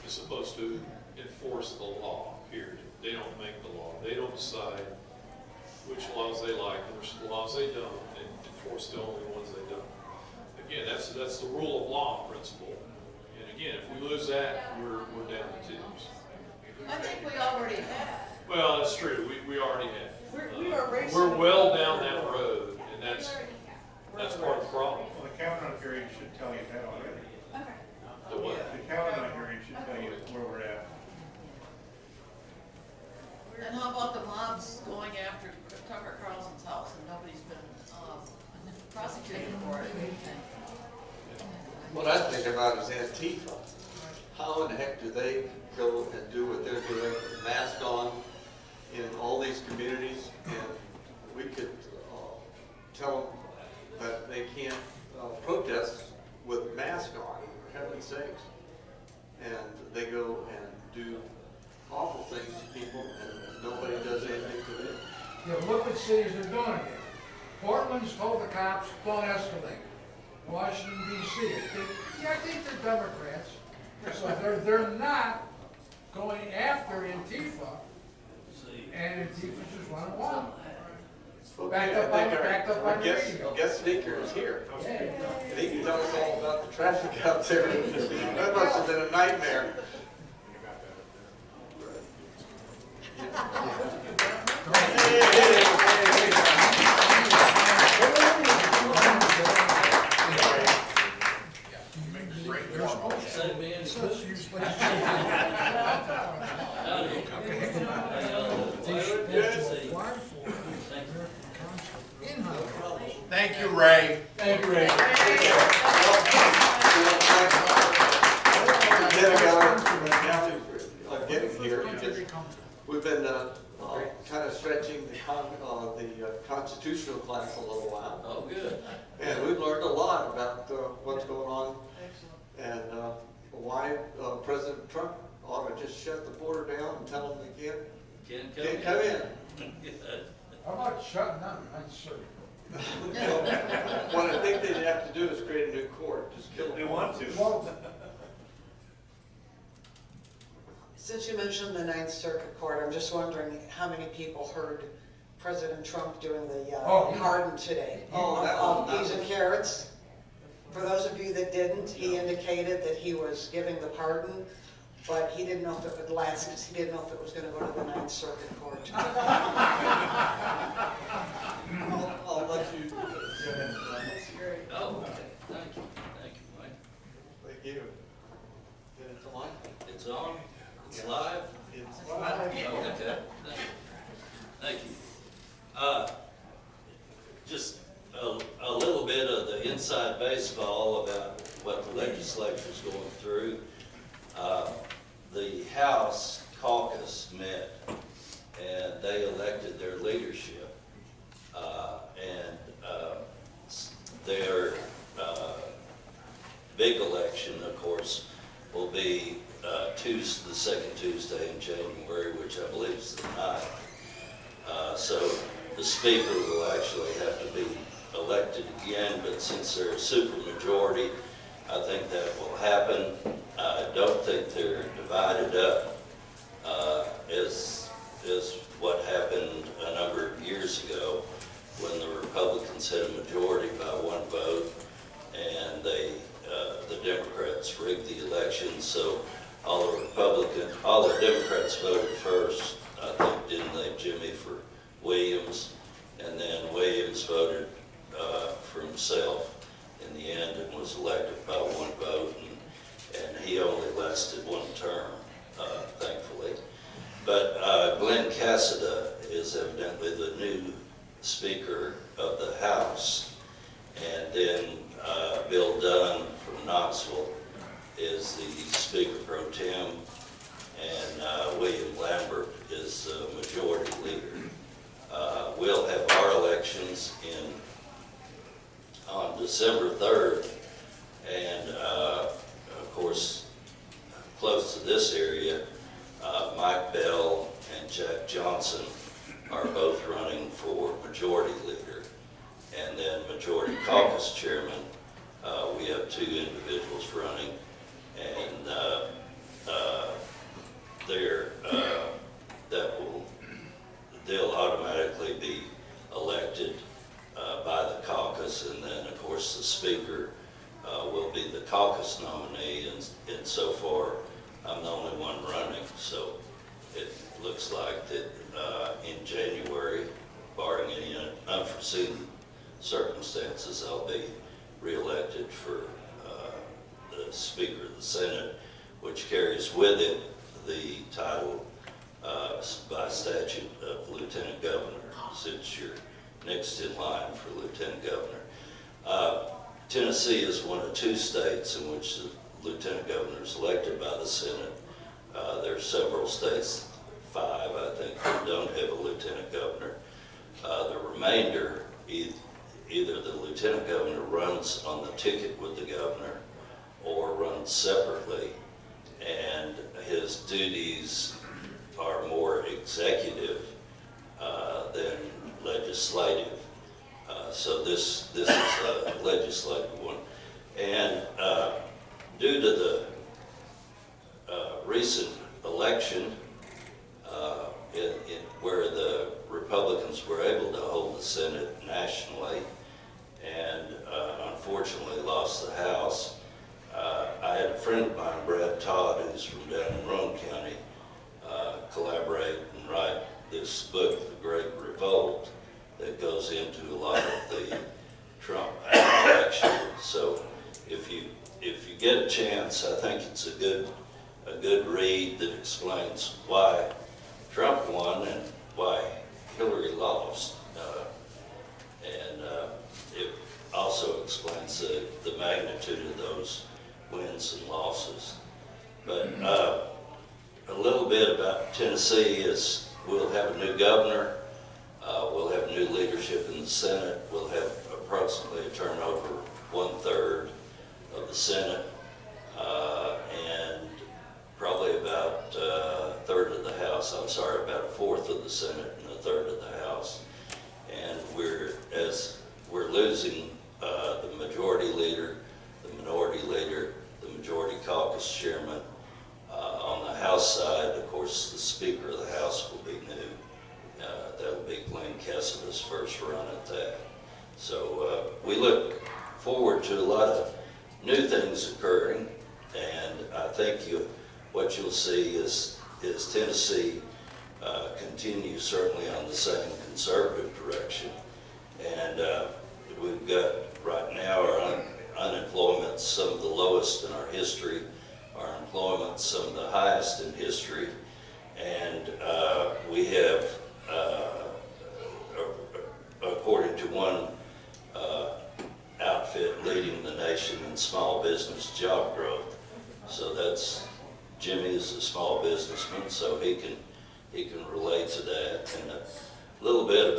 is supposed to enforce the law, period. They don't make the law. They don't decide which laws they like and which laws they don't, and enforce the only ones they don't. Again, that's the rule of law principle. And again, if we lose that, we're down to twos. I think we already have. Well, that's true. We already have. We are racing. We're well down that road, and that's part of the problem. Well, the countdown period should tell you that already. Okay. The what? The Kavanaugh hearing should tell you where we're at. And how about the mobs going after Tucker Carlson's house and nobody's been prosecuted for it? What I think about is Antifa. How in the heck do they go and do what they're doing, mask on in all these communities? And we could tell them that they can't protest with mask on, for heaven's sakes. And they go and do awful things to people, and nobody does anything to them. Yeah, look what cities are doing again. Portland's told the cops, don't escalate. Washington DC, I think they're Democrats, so they're not going after Antifa, and Antifa's just running wild. Backed up by the radio. Guest speaker is here. And he can tell us all about the traffic out there. That must have been a nightmare. Thank you, Ray. Thank you, Ray. Getting here, we've been kind of stretching the constitutional class a little while. Oh, good. And we've learned a lot about what's going on and why President Trump ought to just shut the border down and tell them they can't come in. How about shutting down the Ninth Circuit? What I think they'd have to do is create a new court, just kill them. They want to. Since you mentioned the Ninth Circuit Court, I'm just wondering how many people heard President Trump doing the pardon today of peas and carrots. For those of you that didn't, he indicated that he was giving the pardon, but he didn't know if it would last, because he didn't know if it was going to go to the Ninth Circuit Court. I'll let you. That's great. Oh, okay. Thank you, Mike. Thank you. And it's on? It's on, it's live. It's live. Okay, thank you. Just a little bit of the inside baseball about what the legislature's going through. The House caucus met and they elected their leadership. Their big election, of course, will be the second Tuesday in January, which I believe is the 9th. So the speaker will actually have to be elected again, but since they're a supermajority, I think that will happen. I don't think they're divided up as what happened a number of years ago when the Republicans had a majority by one vote and the Democrats rigged the election, so all the Democrats voted first, I think, didn't they, Jimmy, for Williams, and then Williams voted for himself in the end and was elected by one vote, and he only lasted one term, thankfully. But Glenn Cassida is evidently the new Speaker of the House, and then Bill Dunn from Knoxville is the Speaker pro tem, and William Lambert is the Majority Leader. We'll have our elections on December 3rd, and of course, close to this area, Mike Bell and Jack Johnson are both running for Majority Leader. And then Majority Caucus Chairman, we have two individuals running, and they'll automatically be elected by the caucus, and then of course the Speaker will be the caucus nominee, and so far I'm the only one running, so it looks like that in January, barring any unforeseen circumstances, I'll be reelected for the the Speaker of the Senate, which carries with it the title by statute of Lieutenant Governor, since you're next in line for Lieutenant Governor. Tennessee is one of 2 states in which the Lieutenant Governor is elected by the Senate. There are several states, 5 I think, that don't have a Lieutenant Governor. The remainder, either the Lieutenant Governor runs on the ticket with the Governor or runs separately, and his duties are more executive than legislative. So this is a legislative one. And due to the recent election where the Republicans were able to hold the Senate nationally and unfortunately lost the House, I had a friend of mine, Brad Todd, who's from down in Roane County, collaborate and write this book, The Great Revolt, that goes into a lot of the Trump election. So if you get a chance, I think it's a good read that explains why Trump won and why Hillary lost. And it also explains the magnitude of those wins and losses. But a little bit about Tennessee is we'll have a new governor, we'll have new leadership in the Senate, we'll have approximately a turnover 1/3 of the Senate, and probably about a third of the House. I'm sorry, about a fourth of the Senate and a third of the House. And we're losing the majority leader, the minority leader, the majority caucus chairman. On the House side, of course, the Speaker of the House will be new. That'll be Glenn Cassidy's first run at that. So we look forward to a lot of new things occurring, and I think what you'll see is Tennessee continue certainly on the same conservative direction. And we've got right now our unemployment some of the lowest in our history, our employment some of the highest in history, and we have, according to one outfit, leading the nation in small business job growth. So that's, Jimmy is a small businessman, so he can relate to that. And a little bit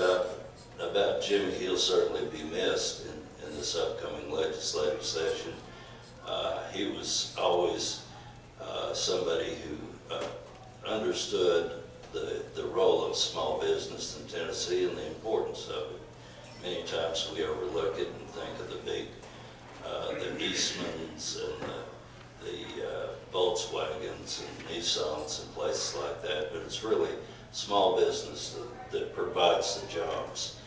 about Jimmy, he'll certainly be missed in this upcoming legislative session. He was always somebody who understood the role of small business in Tennessee and the importance of it. Many times we overlook it and think of the big, the Eastmans and the Volkswagens and Nissans and places like that, but it's really small business that provides the jobs.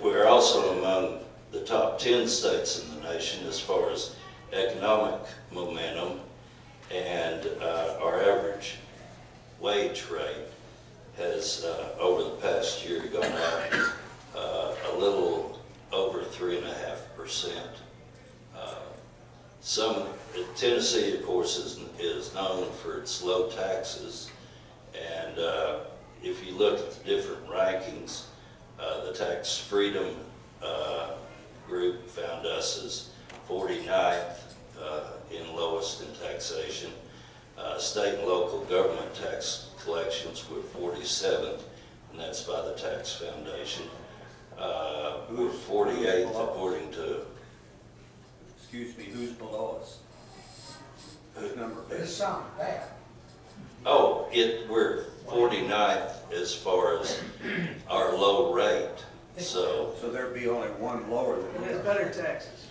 We're also among the top 10 states in the nation as far as economic momentum, and our average wage rate has, over the past year, gone up a little over 3.5%. Tennessee, of course, is known for its low taxes, and if you look at the different rankings, the Tax Freedom Group found us as 49th in lowest in taxation. State and local government tax collections were 47th, and that's by the Tax Foundation. We're 48th according to... Excuse me, who's below us? Who's number? This sounds bad. Oh, we're 49th as far as our low rate. So there'd be only one lower than It has better taxes.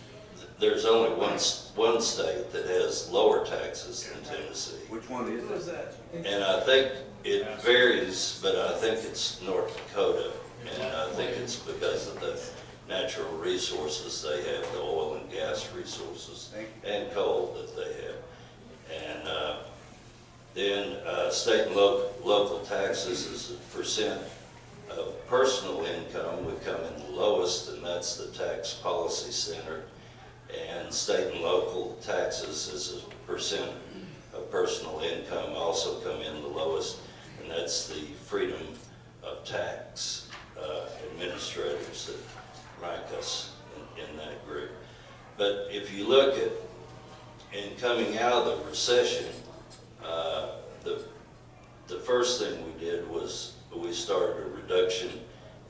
there's only one state that has lower taxes than Tennessee. Which one is Who is that? And I think it varies, but I think it's North Dakota. And I think it's because of the natural resources they have, the oil and gas resources and coal that they have. And then state and local taxes as a percent of personal income, we come in the lowest, and that's the Tax Policy Center. and state and local taxes as a percent of personal income also come in the lowest, and that's the freedom of tax administrators that rank us in that group. But if you look at, in coming out of the recession, the first thing we did was we started a reduction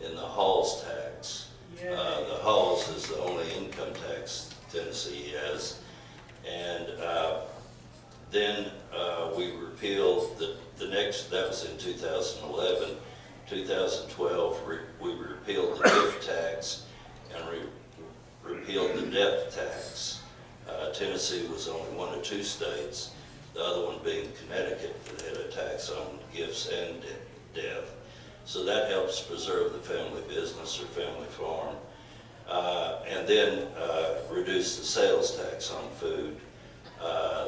in the Halls tax. The Halls is the only income tax Tennessee has. And then we repealed the next, that was in 2011. 2012, we repealed the gift tax and repealed the death tax. Tennessee was only one of 2 states, the other one being Connecticut, that had a tax on gifts and death. So that helps preserve the family business or family farm. And then reduce the sales tax on food.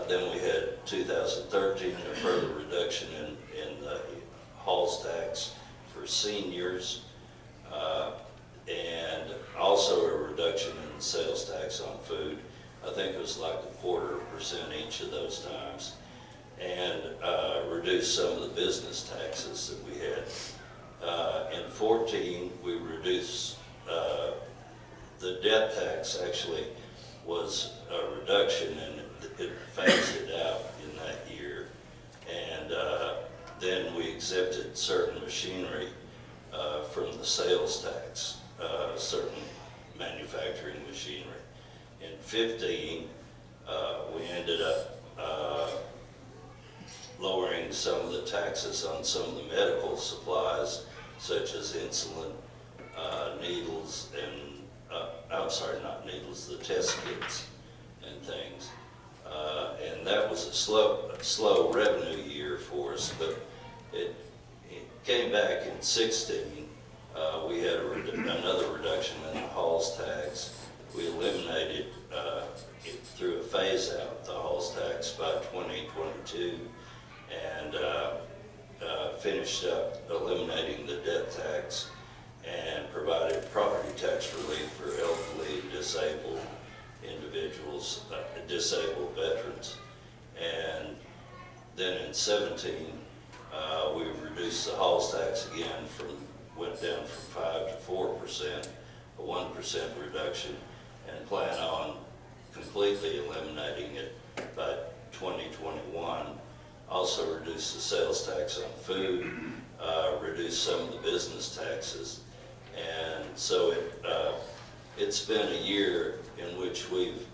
Then we had 2013 a further reduction in the Halls tax for seniors, and also a reduction in the sales tax on food. I think it was like 0.25% each of those times, and reduce some of the business taxes that we had. In 14, we reduced the death tax. Actually was a reduction, and it phased it out in that year. And then we exempted certain machinery from the sales tax, certain manufacturing machinery. In 15, we ended up lowering some of the taxes on some of the medical supplies, such as insulin, needles, and I'm sorry, not needles, the test kits and things. And that was a slow revenue year for us, but it came back in 16. We had another reduction in the Halls tax. We eliminated, through a phase out, the Halls tax by 2022, and finished up eliminating the death tax and provided property tax relief for elderly, disabled individuals, disabled veterans. And then in 17, we reduced the Halls tax again, went down from 5 to 4%, a 1% reduction, and plan on completely eliminating it by 2021. Also reduce the sales tax on food, reduce some of the business taxes. And so it's been a year in which we've,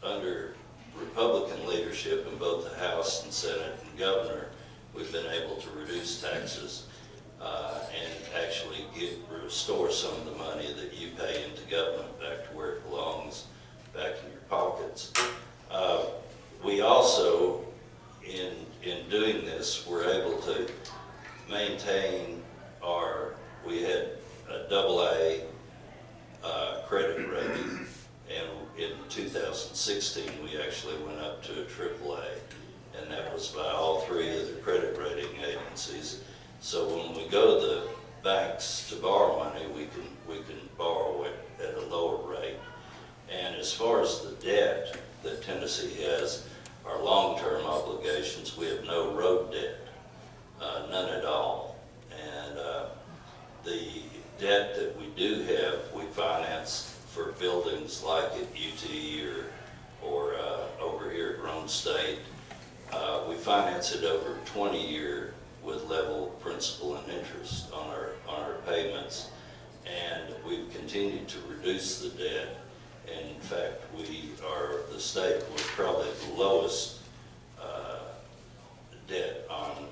under Republican leadership in both the House and Senate and Governor, we've been able to reduce taxes and actually restore some of the money that you pay into government back to where it belongs, back in your pockets. We also, in doing this, were able to maintain we had a AA credit rating, and in 2016 we actually went up to a AAA, and that was by all 3 of the credit rating agencies. So when we go to the banks to borrow money, we can borrow it at a lower rate. And as far as the debt that Tennessee has, our long-term obligations, we have no road debt, none at all. And the debt that we do have, we finance for buildings like at UT or over here at Rome State. We finance it over 20-year with level principal and interest on our payments, and we've continued to reduce the debt. And in fact, we are the state with probably the lowest debt on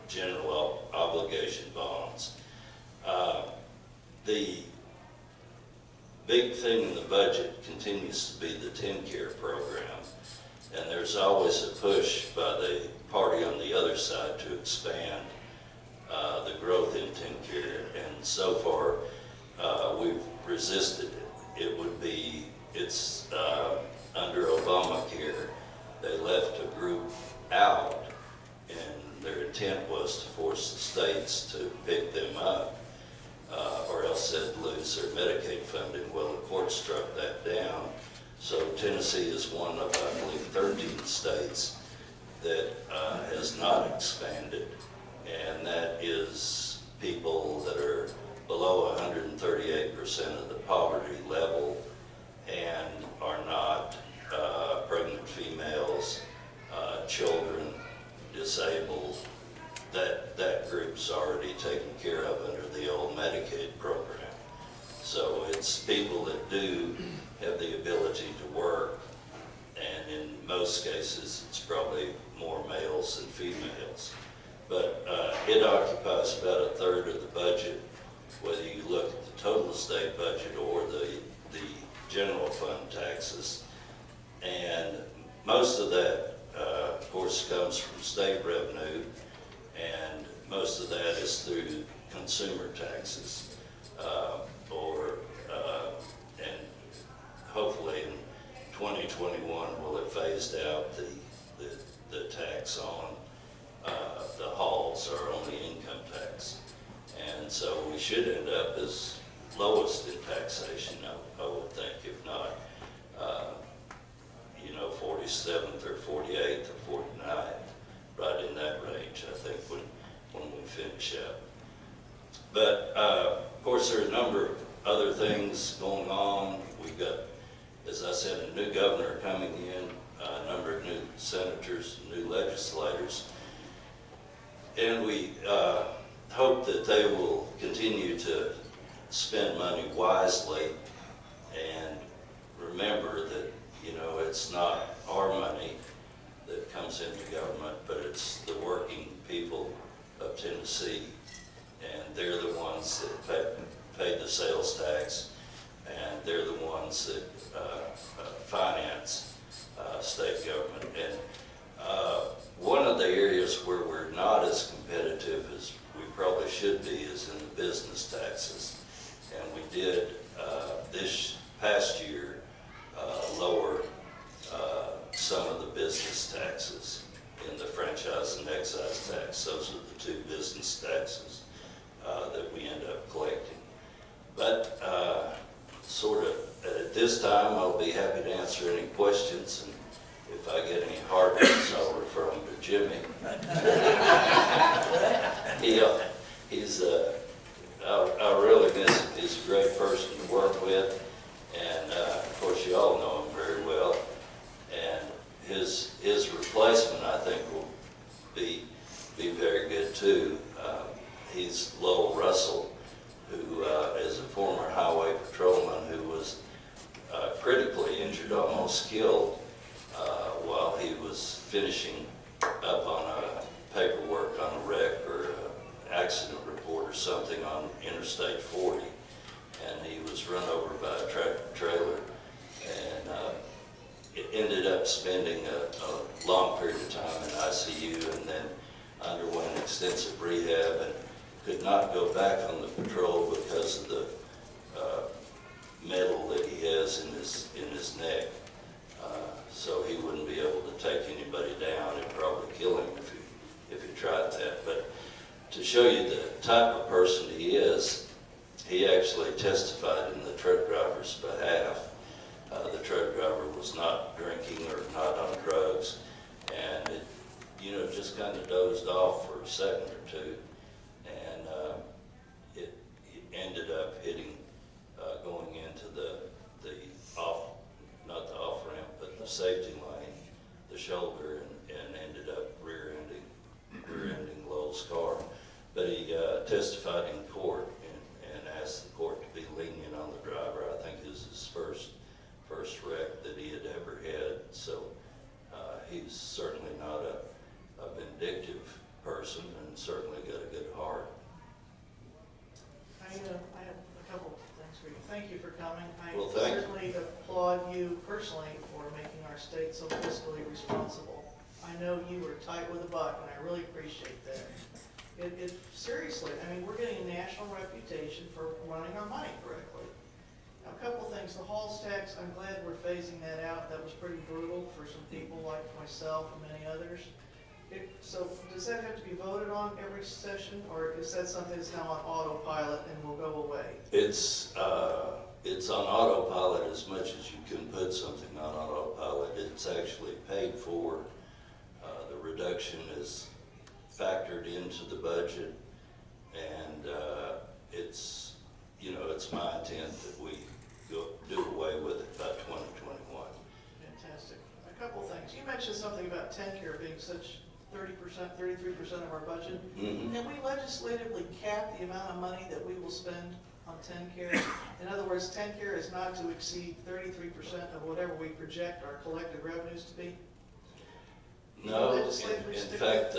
general obligation bonds. The big thing in the budget continues to be the TennCare program, and there's always a push by the party on the other side to expand the growth in TennCare, and so far we've resisted it. It's under Obamacare. They left a group out, and their intent was to force the states to pick them up, or else they'd lose use their Medicaid funding. Well, the court struck that down. So Tennessee is one of, I believe, 13 states that has not expanded, and that is people that are below 138% of the poverty level and are not pregnant females, children, disabled. That group's already taken care of under the old Medicaid program. So it's people that do have the ability to work, and in most cases it's probably more males than females. But it occupies about a third of the budget, whether you look at the total state budget or the general fund taxes. And most of that, of course, comes from state revenue, and most of that is through consumer taxes, and hopefully in 2021 we'll have phased out the tax on the halls, or only income tax. And so we should end up as lowest in taxation, I would think, if not, 47th or 48th or 49th, right in that range, I think, when we finish up. But, of course, there are a number of other things going on. We've got, as I said, a new governor coming in, a number of new senators, new legislators, and we hope that they will continue to spend money wisely and remember that, it's not our money that comes into government, but it's the working people of Tennessee, and they're the ones that pay the sales tax, and they're the ones that finance state government. And one of the areas where we're not as competitive as we probably should be is in the business taxes. And we did, this past year, lower some of the business taxes in the franchise and excise tax. Those are the two business taxes that we end up collecting. But at this time, I'll be happy to answer any questions, and if I get any hard ones, I'll refer them to Jimmy. I really miss him. He's a great person to work with, and of course you all know him very well. And his replacement, I think, will be very good too. He's Lowell Russell, who is a former highway patrolman who was critically injured, almost killed, while he was finishing up on paperwork on a wreck or an accident report or something on Interstate 40. And he was run over by a tractor trailer, and it ended up spending a long period of time in ICU, and then underwent extensive rehab and could not go back on the patrol because of the metal that he has in his neck. So he wouldn't be able to take anybody down. It'd probably kill him if he tried that. But to show you the type of person he is, he actually testified in the truck driver's behalf. The truck driver was not drinking or not on drugs, and it, just kind of dozed off for a second or two, and it ended up hitting, going into the not the off ramp, but the safety lane, the shoulder, and ended up rear-ending Lowell's car. But he testified in court and asked the court to be lenient on the driver. I think it was his first wreck that he had ever had. So he's certainly not a vindictive person, and certainly got a good heart. I have a couple of things for you. Thank you for coming. Well, I certainly applaud you personally for making our state so fiscally responsible. I know you were tight with a buck, and I really appreciate that. Seriously, we're getting a national reputation for running our money correctly. Now, a couple of things. The halls tax, I'm glad we're phasing that out. That was pretty brutal for some people like myself and many others. So does that have to be voted on every session, or is that something that's now on autopilot and will go away? It's on autopilot as much as you can put something on autopilot. It's actually paid for. The reduction is factored into the budget, and it's, you know, it's my intent that we do away with it by 2021. Fantastic. A couple things. You mentioned something about TennCare being such 30%, 33% of our budget. Mm-hmm. Can we legislatively cap the amount of money that we will spend on TennCare? In other words, TennCare is not to exceed 33% of whatever we project our collective revenues to be? No, in fact,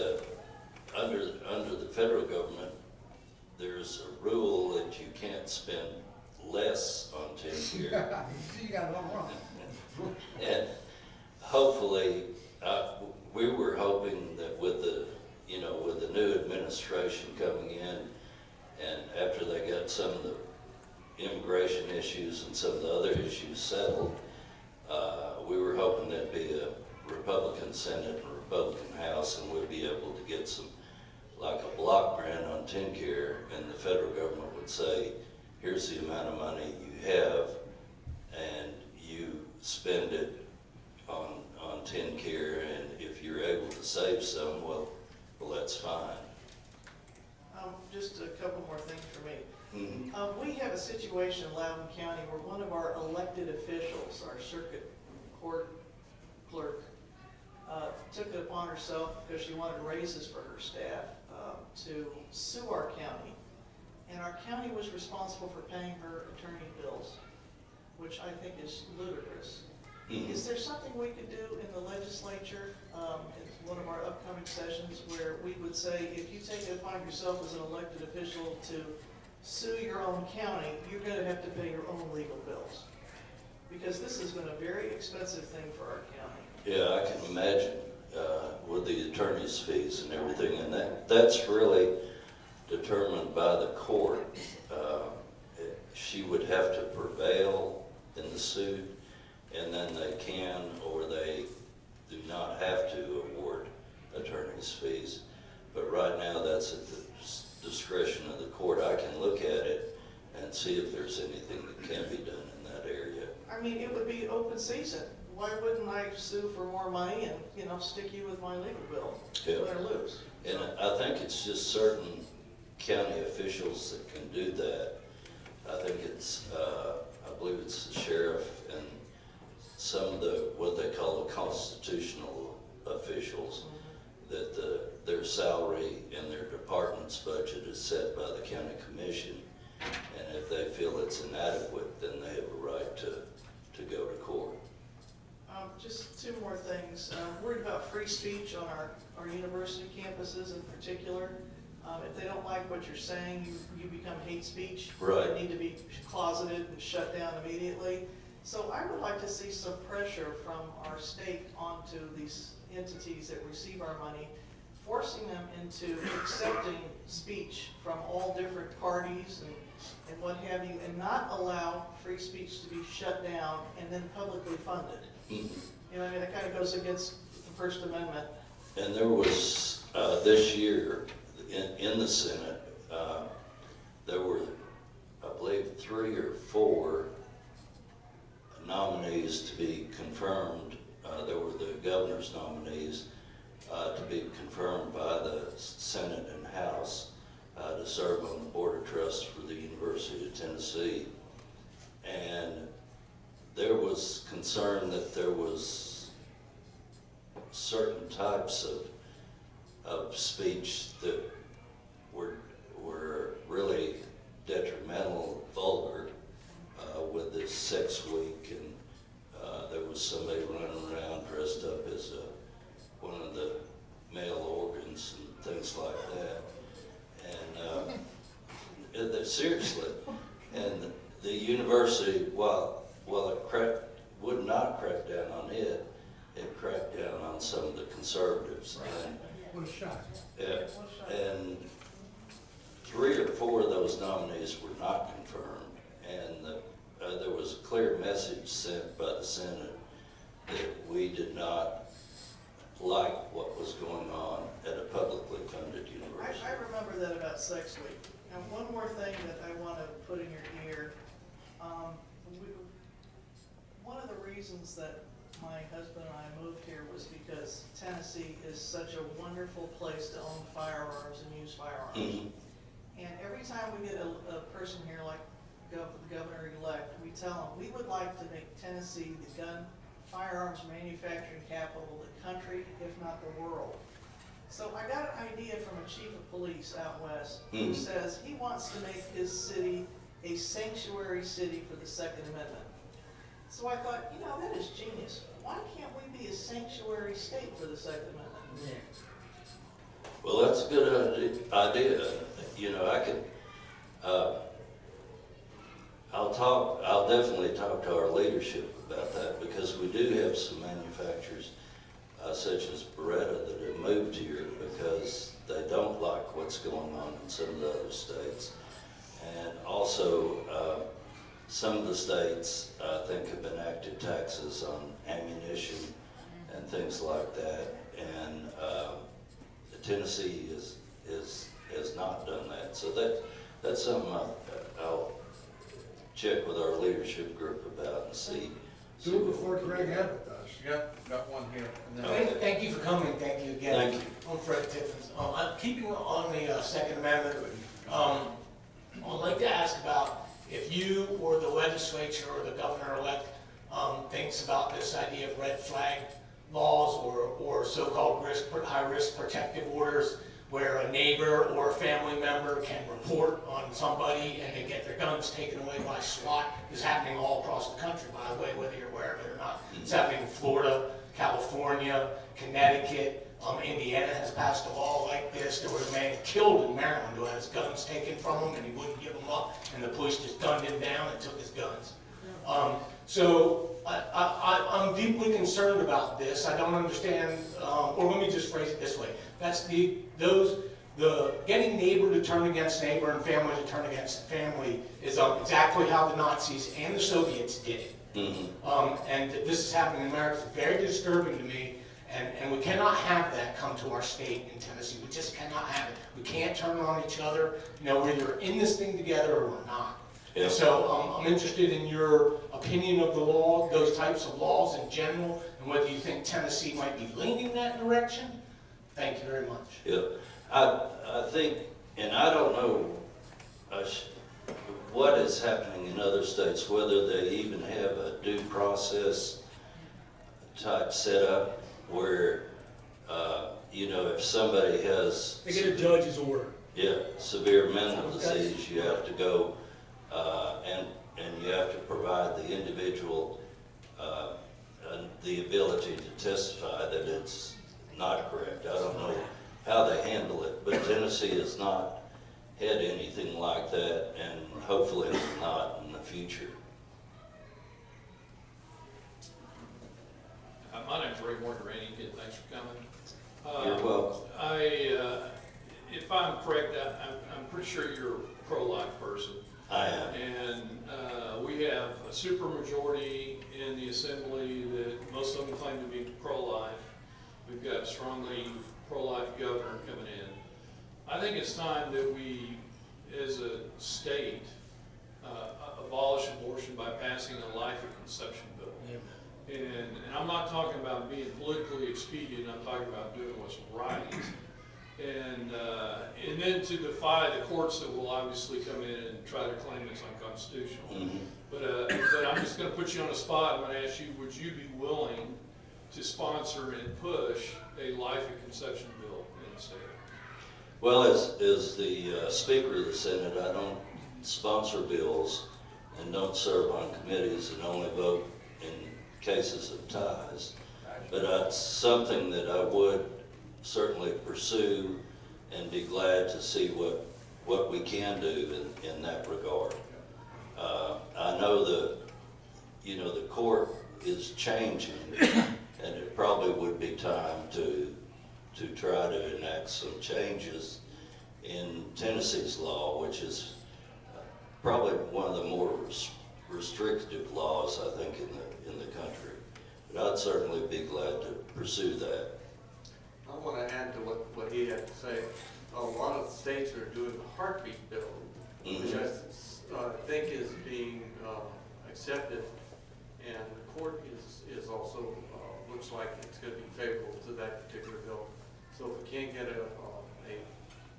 under the federal government, there's a rule that you can't spend less on TennCare. You got it all wrong. And hopefully, we were hoping that with the, you know, with the new administration coming in, and after they got some of the immigration issues and some of the other issues settled, we were hoping there'd be a Republican Senate and a Republican House, and we'd be able to get some, like a block grant on TennCare, and the federal government would say, here's the amount of money you have, and you spend it on TennCare, and if you're able to save some, well, that's fine. Just a couple more things for me. Mm-hmm. We have a situation in Loudoun County where one of our elected officials, our circuit court clerk, took it upon herself, because she wanted raises for her staff, to sue our county. And our county was responsible for paying her attorney bills, which I think is ludicrous. Mm-hmm. Is there something we could do in the legislature, in one of our upcoming sessions, where we would say, if you take it upon yourself as an elected official to sue your own county, you're going to have to pay your own legal bills? Because this has been a very expensive thing for our county. Yeah, I can imagine, with the attorney's fees and everything, and that's really determined by the court. She would have to prevail in the suit, and then they can or they do not have to award attorney's fees. But right now, that's at the discretion of the court. I can look at it and see if there's anything that can be done in that area. I mean, it would be open season. Why wouldn't I sue for more money and, you know, stick you with my legal bill, Yeah. win or lose? And I think it's just certain county officials that can do that. I think it's, I believe it's the sheriff and some of the, what they call the constitutional officials, that their salary and their department's budget is set by the county commission. And if they feel it's inadequate, then they have a right to go to court. Just two more things. Worried about free speech on our university campuses in particular. If they don't like what you're saying, you become hate speech. Right. You need to be closeted and shut down immediately. So I would like to see some pressure from our state onto these entities that receive our money, forcing them into accepting speech from all different parties and what have you, and not allow free speech to be shut down and then publicly funded. Mm-hmm. You know, I mean, that kind of goes against the First Amendment. And there was, this year, in the Senate, there were, I believe, 3 or 4 nominees to be confirmed. There were the governor's nominees to be confirmed by the Senate and House to serve on the Board of Trusts for the University of Tennessee. And there was concern that there was certain types of speech that were really detrimental, vulgar, with this sex week, and there was somebody running around dressed up as one of the male organs and things like that. And seriously, and the university, while it would not crack down on it, it cracked down on some of the conservatives. What a shot. And 3 or 4 of those nominees were not confirmed, and there was a clear message sent by the Senate that we did not like what was going on at a publicly funded university. I remember that about 6 weeks. And one more thing that I want to put in your ear. One of the reasons that my husband and I moved here was because Tennessee is such a wonderful place to own firearms and use firearms. Mhm. And every time we get a person here like the governor-elect, we tell them, we would like to make Tennessee the firearms manufacturing capital of the country, if not the world. So I got an idea from a chief of police out west who says he wants to make his city a sanctuary city for the Second Amendment. So I thought, you know, that is genius. Why can't we be a sanctuary state for the Second Amendment? Well, that's a good idea. You know, I could, I'll definitely talk to our leadership about that, because we do have some manufacturers such as Beretta that have moved here because they don't like what's going on in some of the other states. And also, some of the states, I think, have enacted taxes on ammunition and things like that. And Tennessee has not done that. So that's something I'll check with our leadership group about and see. Do it before Greg Abbott does. Yep, got one here. Thank you for coming, thank you again. Thank you. I'm Fred Tiffins. I'm keeping on the Second Amendment. I'd like to ask about if you or the legislature or the governor-elect thinks about this idea of red flag laws or so-called high-risk protective orders, where a neighbor or a family member can report on somebody and they get their guns taken away by SWAT. Is happening all across the country, by the way, whether you're aware of it or not. It's happening in Florida, California, Connecticut. Indiana has passed a law like this. There was a man killed in Maryland who had his guns taken from him and he wouldn't give them up, and the police just gunned him down and took his guns. So I'm deeply concerned about this. I don't understand, or let me just phrase it this way. That's the getting neighbor to turn against neighbor and family to turn against family is exactly how the Nazis and the Soviets did it. And this is happening in America. It's very disturbing to me. And we cannot have that come to our state in Tennessee. We just cannot have it. We can't turn on each other. You know, we're either in this thing together or we're not. Yeah. And so I'm interested in your opinion of the law, those types of laws in general, and whether you think Tennessee might be leaning that direction. Thank you very much. Yeah, I think, and I don't know what is happening in other states, whether they even have a due process type setup where, you know, if somebody has... They get a judge's order. Yeah, severe mental disease, you have to go and you have to provide the individual the ability to testify that it's not correct. I don't know how they handle it, but Tennessee has not had anything like that, and hopefully not in the future. My name's Ray Morgan. Again, thanks for coming. You're welcome. If I'm correct, I'm pretty sure you're a pro-life person. I am. And we have a supermajority in the assembly that most of them claim to be pro-life. We've got a strongly pro-life governor coming in. I think it's time that we, as a state, abolish abortion by passing a life of conception bill. And I'm not talking about being politically expedient, I'm talking about doing what's right. And then to defy the courts that will obviously come in and try to claim it's unconstitutional. But I'm just going to put you on the spot. I'm going to ask you, would you be willing to sponsor and push a life of conception bill in the state? Well, as the Speaker of the Senate, I don't sponsor bills and don't serve on committees and only vote in cases of ties. But it's something that I would certainly pursue and be glad to see what we can do in that regard. I know the court is changing, and it probably would be time to try to enact some changes in Tennessee's law, which is probably one of the more restrictive laws, I think, in the country. But I'd certainly be glad to pursue that. I want to add to what he had to say. A lot of states are doing the heartbeat bill, which I think is being accepted, and the court is also looks like it's going to be favorable to that particular bill. So if we can't get a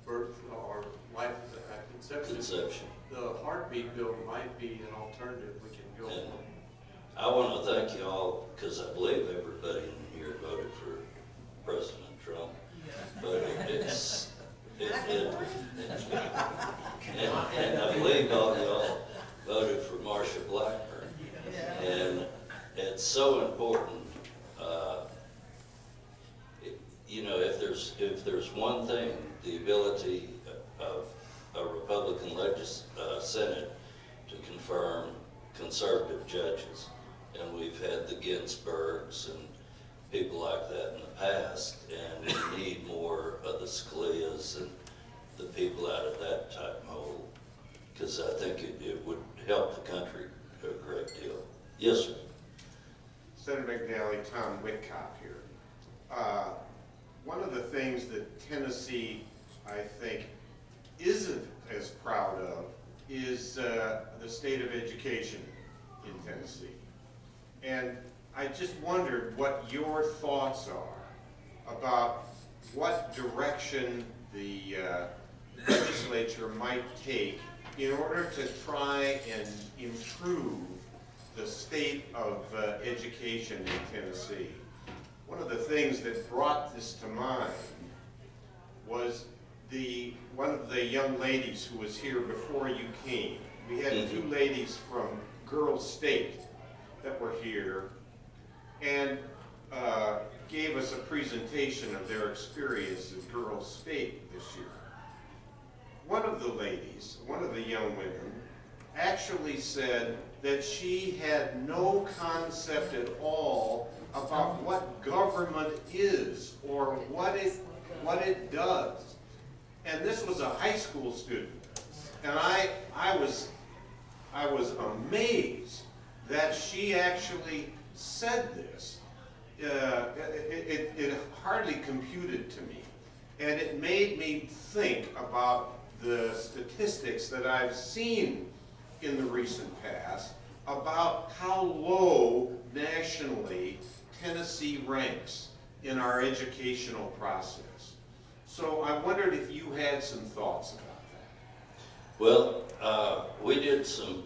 birth or life conception, the heartbeat bill might be an alternative we can go for. I want to thank you all, because I believe everybody in here voted for President Trump, but and I believe all y'all voted for Marsha Blackburn, and it's so important. You know, if there's one thing, the ability of a Republican Senate to confirm conservative judges, and we've had the Ginsburgs and people like that in the past, and we need more of the Scalias and the people out of that type mold, because I think it would help the country a great deal. Yes, sir. Senator McNally, Tom Whitcop here. One of the things that Tennessee, I think, isn't as proud of is the state of education in Tennessee. And I just wondered what your thoughts are about what direction the legislature might take in order to try and improve the state of education in Tennessee. One of the things that brought this to mind was one of the young ladies who was here before you came. We had two ladies from Girls State that were here and gave us a presentation of their experience at Girls State this year. One of the ladies, one of the young women, actually said that she had no concept at all about what government is or what it does. And this was a high school student. And I was amazed that she actually said this. It hardly computed to me. And it made me think about the statistics that I've seen in the recent past about how low nationally Tennessee ranks in our educational process. So I wondered if you had some thoughts about that. Well, we did some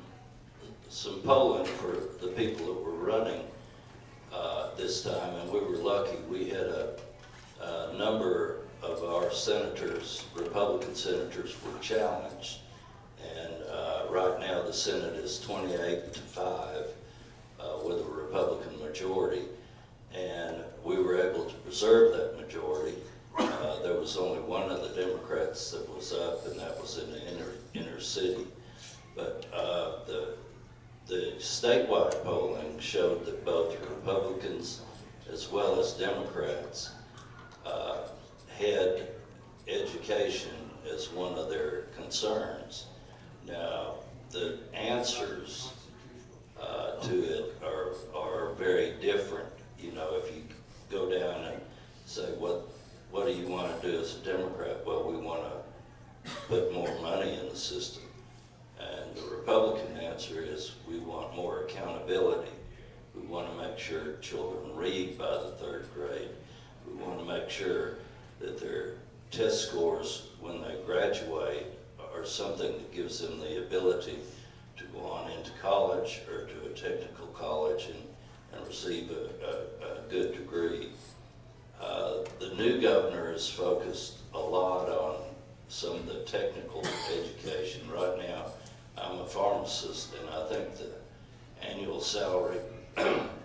polling for the people that were running this time, and we were lucky. We had a number of our senators, Republican senators, were challenged, and right now the Senate is 28-5 with a Republican majority, and we were able to preserve that majority. There was only one of the Democrats that was up, and that was in the inner city. But the statewide polling showed that both Republicans as well as Democrats had education as one of their concerns. Now, the answers to it are very different. You know, if you go down and say, what do you want to do as a Democrat? Well, we want to put more money in the system. And the Republican answer is we want more accountability. We want to make sure children read by the 3rd grade. We want to make sure that their test scores when they graduate are something that gives them the ability to go on into college or to a technical college and receive a good degree. The new governor is focused a lot on some of the technical education. Right now, I'm a pharmacist, and I think the annual salary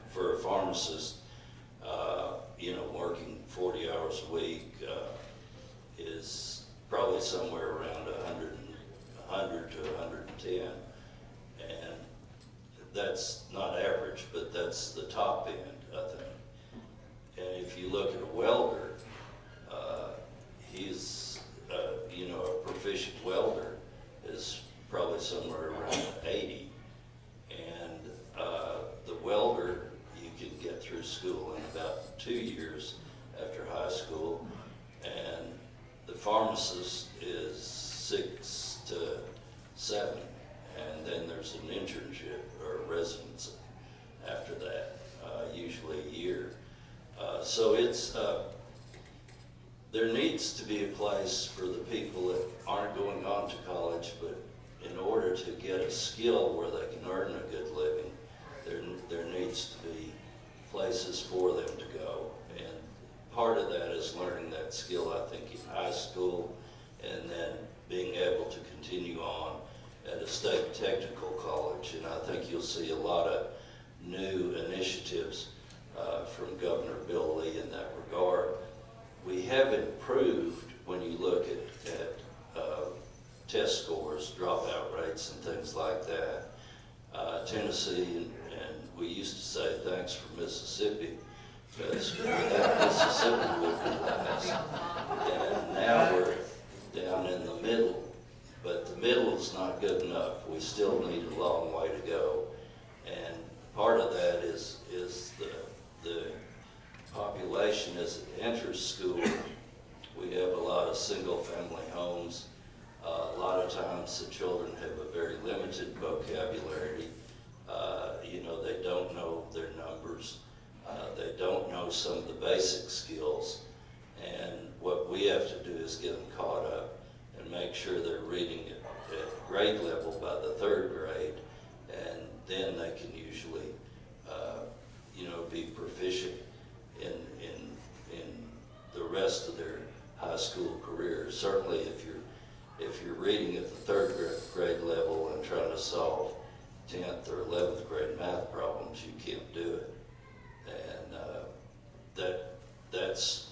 for a pharmacist, you know, working 40 hours a week, is probably somewhere around 100 to 110. And that's not average, but that's the top end, I think. And if you look at a welder, he's, you know, a proficient welder is probably somewhere around 80. And the welder, you can get through school in about 2 years after high school. and then there's an internship or residency after that, usually a year. So it's, there needs to be a place for the people that aren't going on to college, but in order to get a skill where they can earn a good living, there needs to be places for them to go. And part of that is learning that skill, I think, in high school, and then being able to continue on at a state technical college. And I think you'll see a lot of new initiatives from Governor Bill Lee in that regard. We have improved when you look at test scores, dropout rates, and things like that. Tennessee, and we used to say thanks for Mississippi, because without Mississippi would be last. And now we're down in the middle, but the middle is not good enough. We still need a long way to go. And part of that is the population as it enters school. We have a lot of single-family homes. A lot of times the children have a very limited vocabulary. You know, they don't know their numbers. They don't know some of the basic skills. And what we have to do is get them caught up and make sure they're reading at grade level by the 3rd grade. And then they can usually, you know, be proficient in the rest of their high school career. Certainly if you're reading at the 3rd grade level and trying to solve 10th or 11th grade math problems, you can't do it. And that's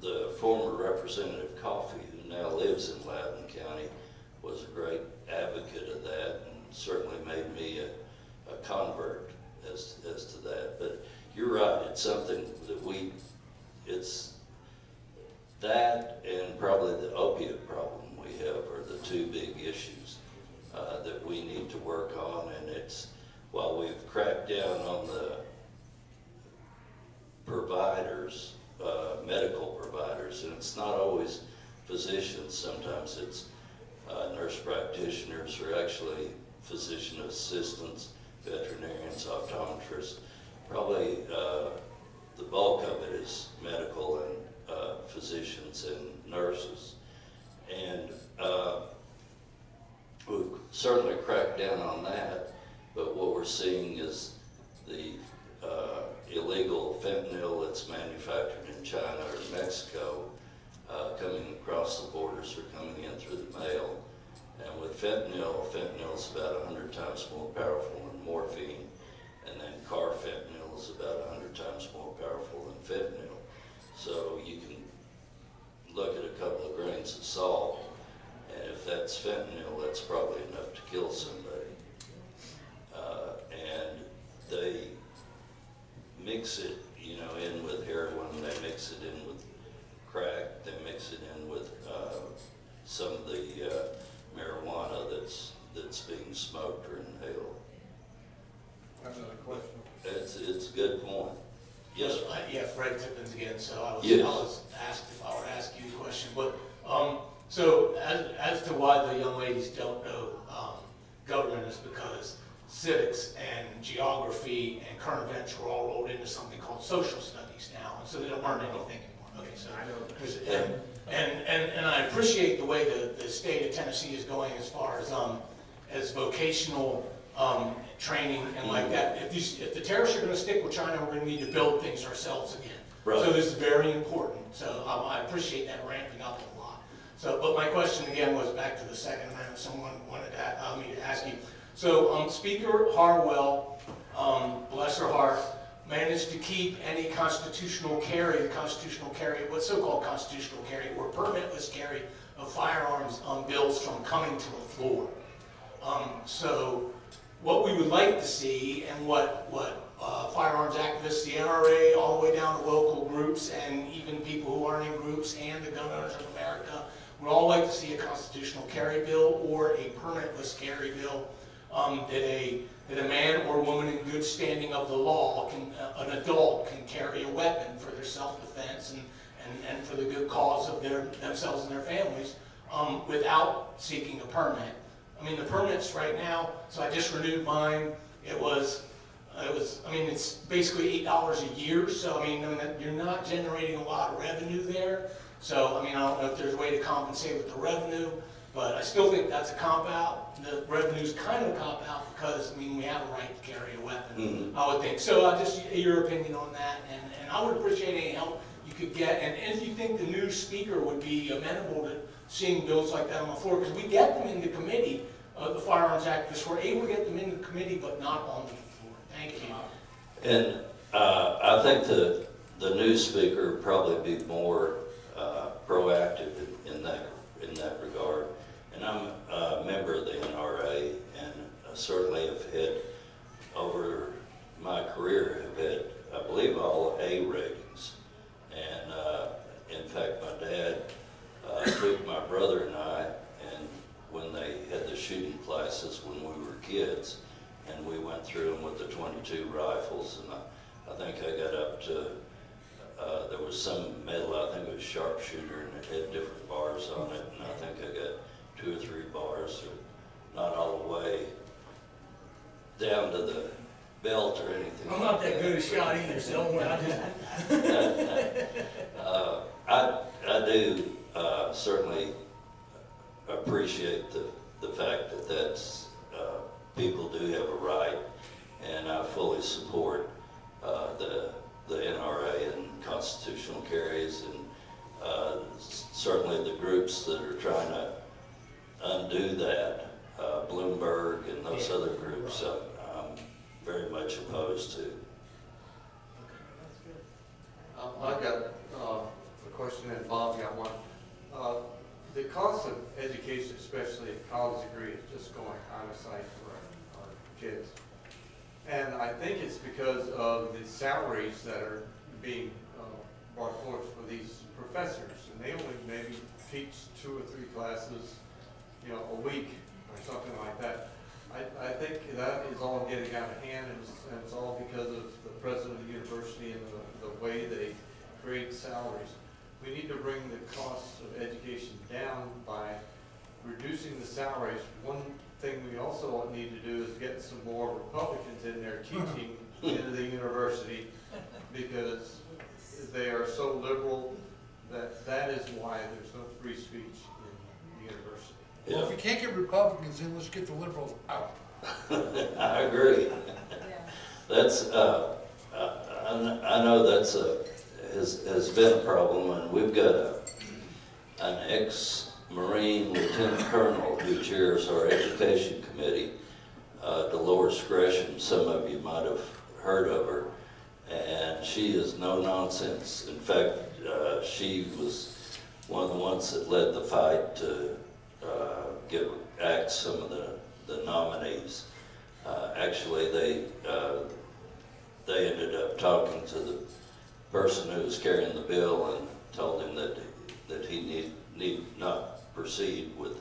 the former Representative Coffey, who now lives in Loudoun County, was a great advocate of that, and certainly made me a convert as to that. But you're right, it's something that it's that and probably the opiate problem we have are the 2 big issues that we need to work on. And it's, while we've cracked down on the providers, medical providers, and it's not always physicians, sometimes it's nurse practitioners, or actually physician assistants, veterinarians, optometrists. Probably the bulk of it is medical and physicians and nurses. And we've certainly cracked down on that, but what we're seeing is the illegal fentanyl that's manufactured in China or Mexico coming across the borders or coming in through the mail. And with fentanyl is about 100 times more powerful than morphine, and then carfentanil is about 100 times more powerful than fentanyl. So you can look at a couple of grains of salt, and if that's fentanyl, that's probably enough to kill somebody. And they mix it, you know, in with heroin, they mix it in with crack, they mix it in with some of the marijuana that's being smoked or inhaled. Another question. It's a good point. Yes. Yeah, Fred Tippins again. So I Yes. was asked if I would ask you a question. But so as to why the young ladies don't know government is because civics and geography and current events were all rolled into something called social studies now, and so they don't learn anything anymore. Okay, so I know. And I appreciate the way the state of Tennessee is going as far as vocational training and like that. If the tariffs are going to stick with China, we're going to need to build things ourselves again. Right. So this is very important. So I appreciate that ramping up a lot. So, but my question again was back to the Second Amendment. Someone wanted me to ask you. So Speaker Harwell, bless her heart, managed to keep any constitutional carry, what's so-called constitutional carry or permitless carry of firearms bills from coming to the floor. So what we would like to see, and what firearms activists, the NRA, all the way down to local groups, and even people who aren't in groups, and the Gun Owners of America, would all like to see a constitutional carry bill or a permitless carry bill that a man or woman in good standing of the law, an adult, can carry a weapon for their self-defense and for the good cause of themselves and their families without seeking a permit. I mean, the permit permits right now, so I just renewed mine. It was, I mean, it's basically $8 a year, so I mean, you're not generating a lot of revenue there. So, I mean, I don't know if there's a way to compensate with the revenue, but I still think that's a cop-out. The revenue's kind of a cop-out because, I mean, we have a right to carry a weapon, I would think. So just your opinion on that, and I would appreciate any help you could get. And if you think the new speaker would be amenable to seeing bills like that on the floor, because we get them in the committee, the Firearms Activists, we're able to get them in the committee, but not on the floor. Thank you. And I think the new speaker would probably be more proactive in that regard. And I'm a member of the NRA, and certainly have had, over my career, have had, I believe, all A ratings. And in fact, my dad took my brother and I, and when they had the shooting classes when we were kids, and we went through them with the 22 rifles, and I think I got up to, there was some medal, I think it was sharpshooter, and it had different bars on it, and I think I got 2 or 3 bars, or not all the way down to the belt or anything. I'm not that good a shot either, so don't worry. I do certainly appreciate the fact that that's, people do have a right, and I fully support the NRA and constitutional carries, and certainly the groups that are trying to undo that, Bloomberg and those other groups, I'm very much opposed to. I've got a question, and Bob got one. The cost of education, especially a college degree, is just going out of sight for our kids. And I think it's because of the salaries that are being brought forth for these professors. And they only maybe teach 2 or 3 classes, a week or something like that. I think that is all getting out of hand, and it's all because of the president of the university and the way they create salaries. We need to bring the costs of education down by reducing the salaries. One thing we also need to do is get some more Republicans in there teaching in the university, because they are so liberal that is why there's no free speech in the university. Well, if you can't get Republicans in, let's get the liberals out. I agree. That's, I know that's has been a problem, and we've got an ex-Marine Lieutenant Colonel who chairs our education committee, Dolores Gresham. Some of you might have heard of her, and she is no nonsense. In fact, she was one of the ones that led the fight to axe some of the nominees. Actually, they ended up talking to the person who was carrying the bill and told him that he need not proceed with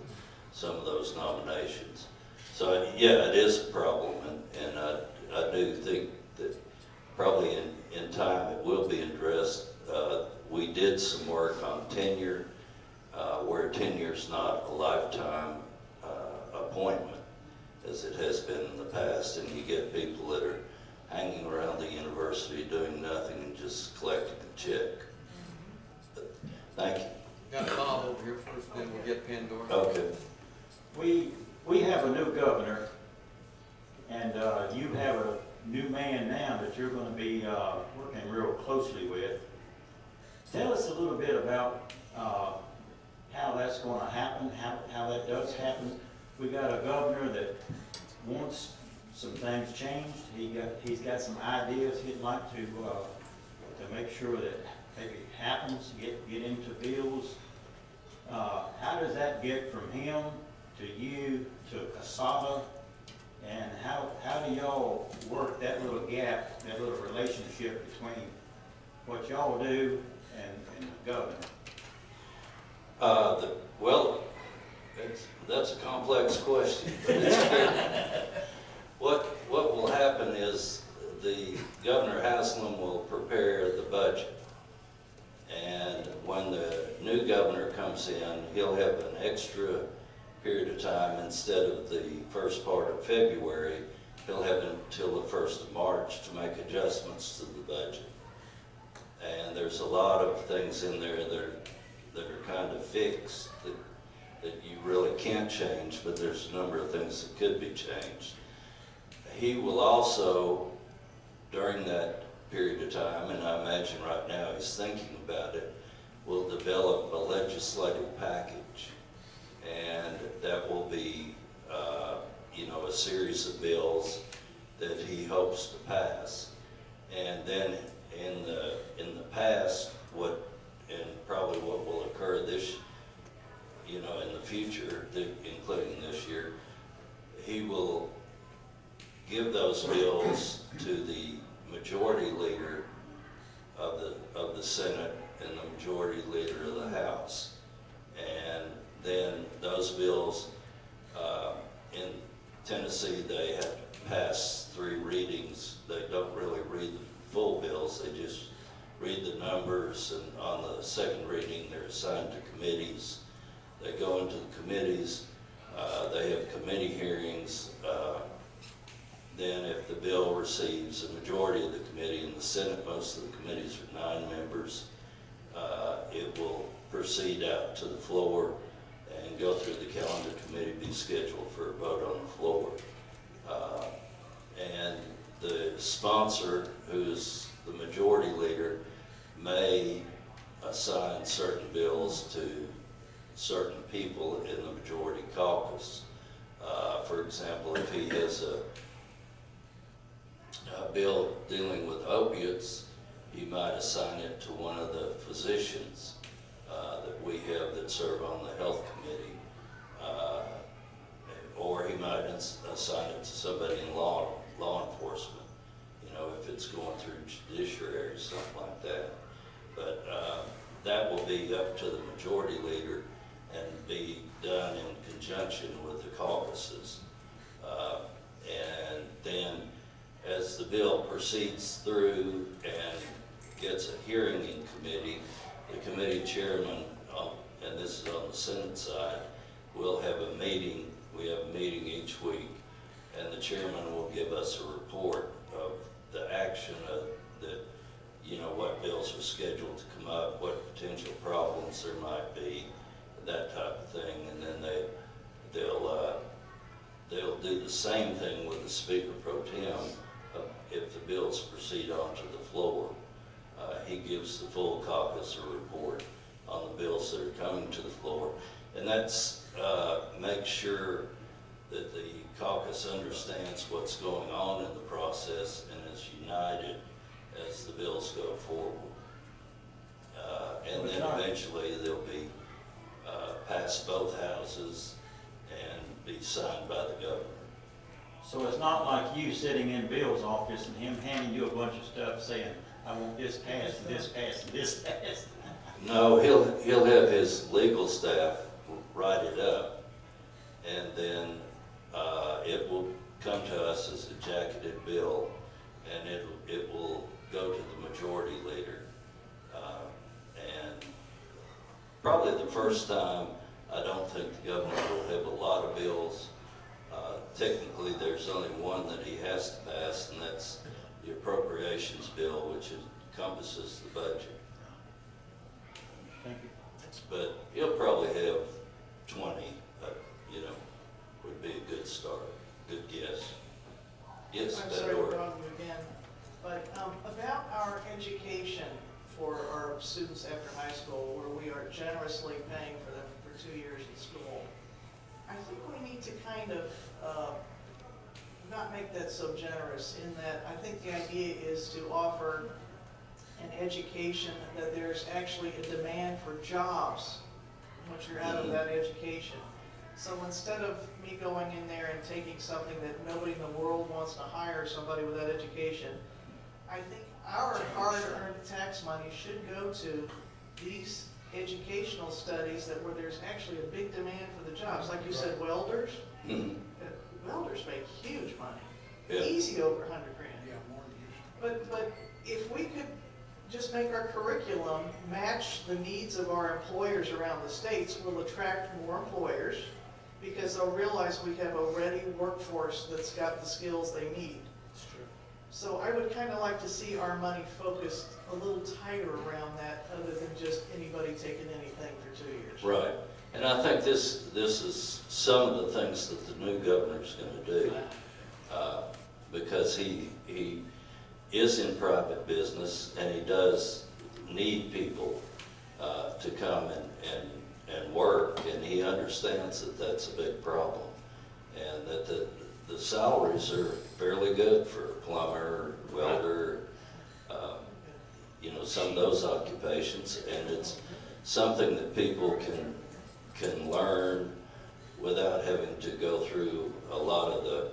some of those nominations. So yeah, it is a problem, and I do think that probably in time it will be addressed. We did some work on tenure, where tenure is not a lifetime appointment, as it has been in the past, and you get people that are hanging around the university doing nothing and just collecting a check. But, thank you. Got Bob over here first, then we'll get Pandora. Okay. We have a new governor, and you have a new man now that you're going to be working real closely with. Tell us a little bit about how that's going to happen, how that does happen. We got a governor that wants some things changed. He's got some ideas he'd like to make sure that maybe happens, get into bills. How does that get from him to you to Casada, and how do y'all work that little gap, that little relationship between what y'all do and the governor? Well, that's a complex question. What will happen is the Governor Haslam will prepare the budget, and when the new governor comes in, he'll have an extra period of time, instead of the first part of February, he'll have until the 1st of March to make adjustments to the budget. And there's a lot of things in there that are kind of fixed that you really can't change, but there's a number of things that could be changed. He will also, during that period of time, and I imagine right now he's thinking about it, will develop a legislative package. And that will be, you know, a series of bills that he hopes to pass. And then in the past, and probably what will occur this, you know, in the future, including this year, he will give those bills to the majority leader of the Senate and the majority leader of the House. And then those bills, in Tennessee, they have to pass 3 readings. They don't really read the full bills, they just read the numbers, and on the second reading, they're assigned to committees. They go into the committees, they have committee hearings. Then if the bill receives a majority of the committee, in the Senate, most of the committees are 9 members, it will proceed out to the floor and go through the calendar committee, be scheduled for a vote on the floor. And the sponsor, who's the majority leader, may assign certain bills to certain people in the majority caucus. For example, if he has a bill dealing with opiates, he might assign it to one of the physicians that we have that serve on the health committee. Or he might assign it to somebody in law enforcement, you know, if it's going through judiciary or something like that. But that will be up to the majority leader and be done in conjunction with the caucuses. And then as the bill proceeds through and gets a hearing in committee, the committee chairman, and this is on the Senate side, will have a meeting. We have a meeting each week, and the chairman will give us a report of the action that, you know, what bills are scheduled to come up, what potential problems there might be, that type of thing. And then they'll do the same thing with the Speaker Pro Tem if the bills proceed onto the floor. He gives the full caucus a report on the bills that are coming to the floor. And that's make sure that the caucus understands what's going on in the process and is united as the bills go forward. And then eventually they'll be passed both houses and be signed by the governor. So it's not like you sitting in Bill's office and him handing you a bunch of stuff saying, I want this passed, and this passed, and this passed. No, he'll have his legal staff write it up, and then it will come to us as a jacketed bill, and it will go to the majority leader. And probably the first time, I don't think the governor will have a lot of bills. Technically, there's only one that he has to pass, and that's the appropriations bill, which encompasses the budget. Thank you. But he'll probably have 20, you know, would be a good start, good guess. Yes, I'm Beto. sorry to bother you again, but about our education for our students after high school, where we are generously paying for them for 2 years in school, I think we need to kind of not make that so generous, in that I think the idea is to offer an education that there's actually a demand for jobs once you're out of that education. So instead of me going in there and taking something that nobody in the world wants to hire somebody with that education, I think our hard-earned tax money should go to these educational studies that where there's actually a big demand for the jobs. Like you said, welders. Welders make huge money, easy over 100 grand. Yeah, more than usual. But if we could just make our curriculum match the needs of our employers around the states, we'll attract more employers, because they'll realize we have a ready workforce that's got the skills they need. That's true. So I would kind of like to see our money focused a little tighter around that, other than just anybody taking anything for 2 years. Right. And I think this is some of the things that the new governor's going to do, because he is in private business and he does need people to come and work, and he understands that that's a big problem, and that the salaries are fairly good for a plumber, welder, you know, some of those occupations, and it's something that people can learn without having to go through a lot of the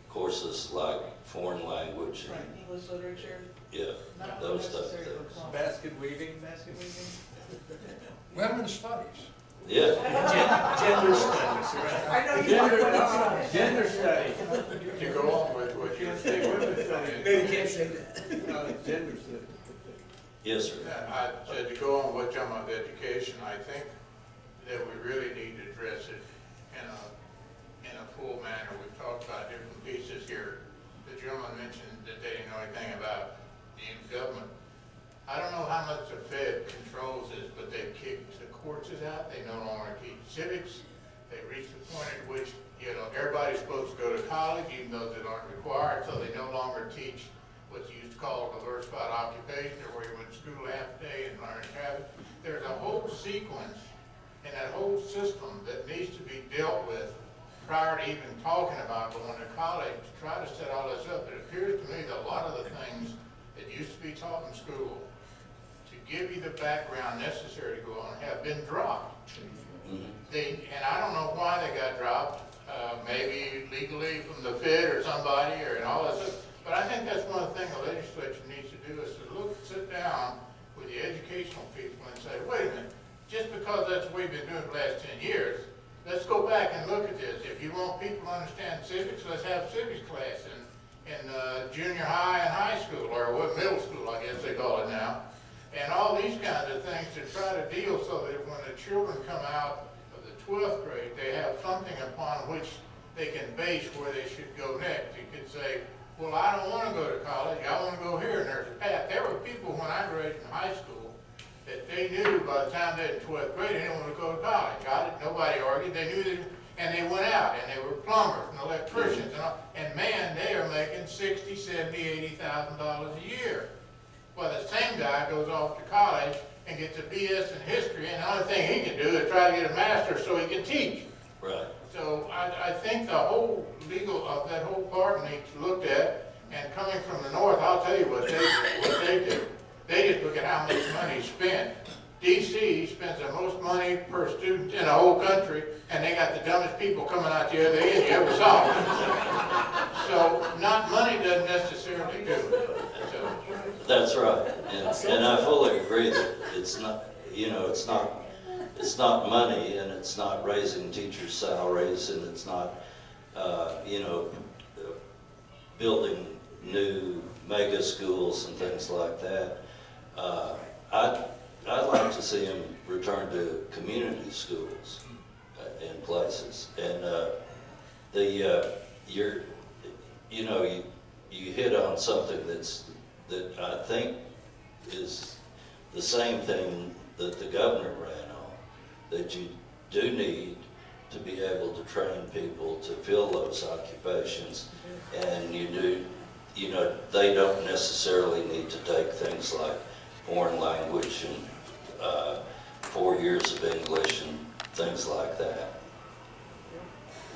courses like foreign language. Right, English literature. Yeah, Not those type of necessary for things. plumbing. Basket weaving. Women's studies. Yeah. Gender studies, right? I know you want to Gender studies. To go on with what you're saying. No, you can't say that. No, it's gender studies. Yes, sir. I said to go on with some of education, I think that we really need to address it in a full manner. We've talked about different pieces here. The gentleman mentioned that they didn't know anything about the government. I don't know how much the Fed controls this, but they've kicked the courses out. They no longer teach civics. They've reached the point at which, you know, everybody's supposed to go to college, even though they aren't required, so they no longer teach what you used to call diversified occupation, or where you went to school half a day and learned habits. There's a whole sequence and that whole system that needs to be dealt with prior to even talking about going to college to try to set all this up. It appears to me that a lot of the things that used to be taught in school to give you the background necessary to go on have been dropped. And I don't know why they got dropped, maybe legally from the Fed or somebody or and all that stuff. But I think that's one of the things the legislature needs to do is to sit down with the educational people and say, wait a minute, just because that's what we've been doing the last 10 years, let's go back and look at this. If you want people to understand civics, let's have civics class in junior high and high school, or what, middle school, I guess they call it now. And all these kinds of things to try to deal so that when the children come out of the 12th grade, they have something upon which they can base where they should go next. You could say, well, I don't want to go to college, I want to go here, and there's a path. There were people when I graduated in high school that they knew by the time they were in 12th grade, they didn't want to go to college. Nobody argued, they knew that, and they went out, and they were plumbers and electricians, and all, and man, they are making $60,000, $70,000, $80,000 a year. Well, the same guy goes off to college and gets a BS in history, and the only thing he can do is try to get a master's so he can teach. Right. So I think the whole legal of that whole part needs looked at, and coming from the north, I'll tell you what they do. They just look at how much money is spent. DC spends the most money per student in the whole country, and they got the dumbest people coming out the other end you ever saw. So not money doesn't necessarily do it. So. That's right, and I fully agree that it's not, you know, it's not money, and it's not raising teachers' salaries, and it's not, you know, building new mega schools and things like that. I'd like to see them return to community schools in places, and you know, you hit on something that I think is the same thing that the governor ran on, that you do need to be able to train people to fill those occupations, and you know, they don't necessarily need to take things like foreign language and 4 years of English and things like that.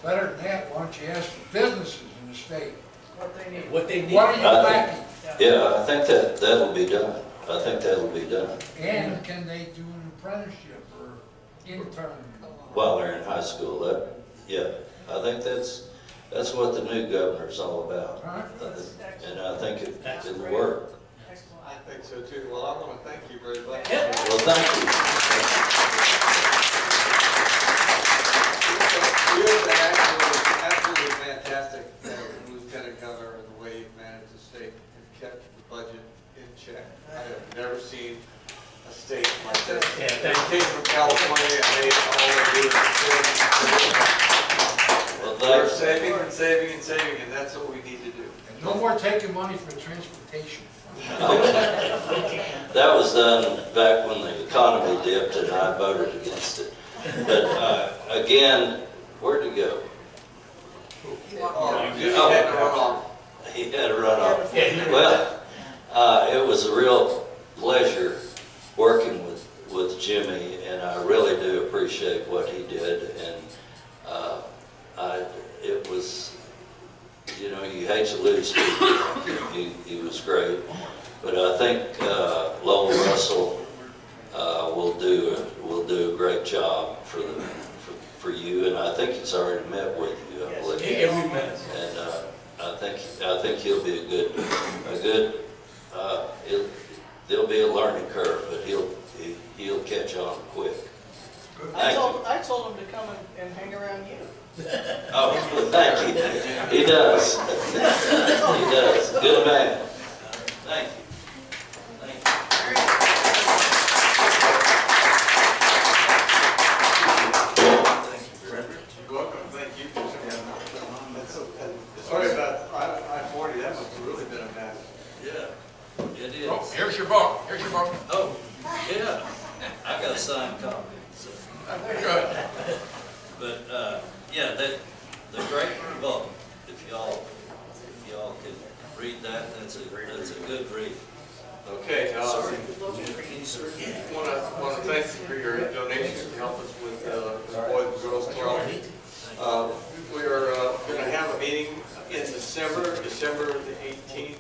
Better than that, why don't you ask the businesses in the state What they need. What they need. what are you lacking? Yeah, I think that'll be done. I think that'll be done. And can they do an apprenticeship or intern? While they're in high school, yeah, I think that's what the new governor's all about. And I think it'll work. I think so too. Well, I want to thank you very much. Well, thank you. You've been absolutely fantastic, Lieutenant Governor, in the way you've managed the state and kept the budget in check. I have never seen a state like this. They came from California and they all they do is saving and saving and saving, and that's what we need to do. No more taking money from transportation. That was done back when the economy dipped and I voted against it. But again, where'd it go? You had to run off. He had to run off. Well, it was a real pleasure working with Jimmy, and I really do appreciate what he did. And it was, you know, you hate to lose people. He was great. But I think Lowell Russell will do a great job for you, and I think he's already met with you, I believe. Yeah, we met. And I think he'll be a good. There'll be a learning curve, but he'll catch on quick. I told him to come and hang around you. Oh, thank you. He does. He does. Good man. Thank you. You're welcome. Thank you. Sorry about I-40. That must have really been a mess. Yeah, it is. Oh, here's your book, here's your book. Oh, yeah. I got a signed copy. So. Good. But yeah, the Great Revolt. If y'all can read that, that's a good read. Okay. Want to thank you for your donations to help us with the Boys and Girls Club. We're going to have a meeting in December the 18th.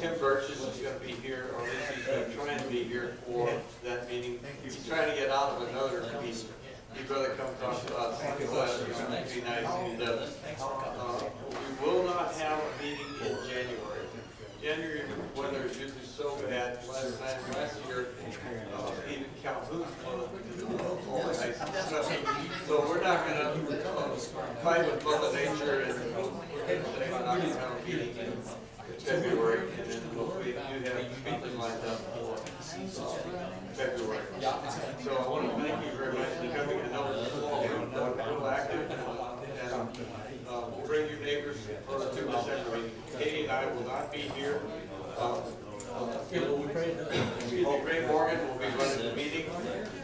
Tim Burgess is going to be here, or at least he's going to try and be here for that meeting. He's trying to get out of another meeting. He'd rather come talk to us. It'd be nice if he does. We will not have a meeting in January. January weather is usually so bad. Last year, even Calhoun closed because it was all ice and stuff. So we're not going to fight with Mother Nature, and we're going to say we're not going to have a meeting in February, and then we do have meetings lined up for February. So I want to thank you very much for coming. I know it's small, but real active, and bring your neighbors for the December meeting. Katie and I will not be here. Ray Morgan will be running the meeting,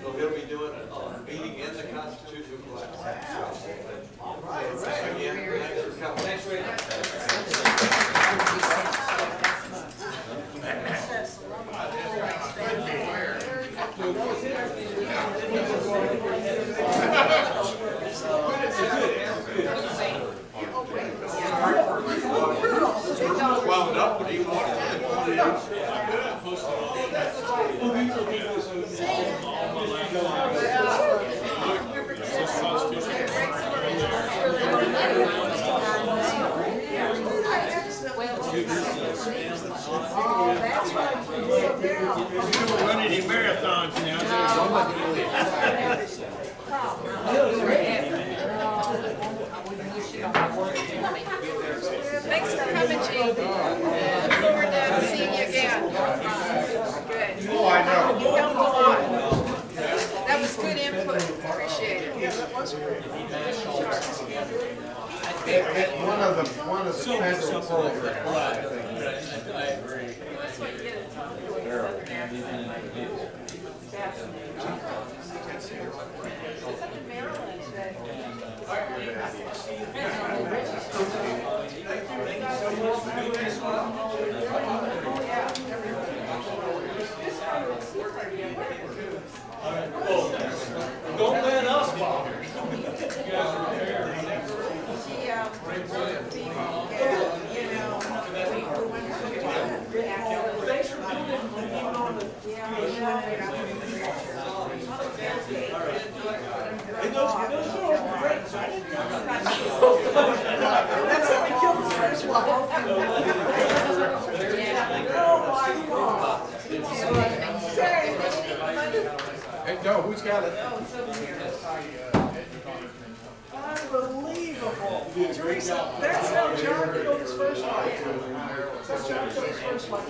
so he'll be doing a meeting in the Constitution class. Again, thanks for coming. Thanks, Ray. Wound up, what do you want? We're running in marathons now. Thanks for coming, Chief. Look forward to seeing you again. Good. Oh, I know. You helped a lot. That was good input. Appreciate it. Yeah, that was great. One of the federal programs, I think. I agree. That's what you get at Southern accent. It's up in Maryland today. Don't let us bother. You guys are there. Thanks for doing it. Hey, those are great. That's how we killed his first wife. Oh my God. Hey, no, who's got it? Unbelievable. Teresa, that's how John killed his first wife. That's John killed his first wife.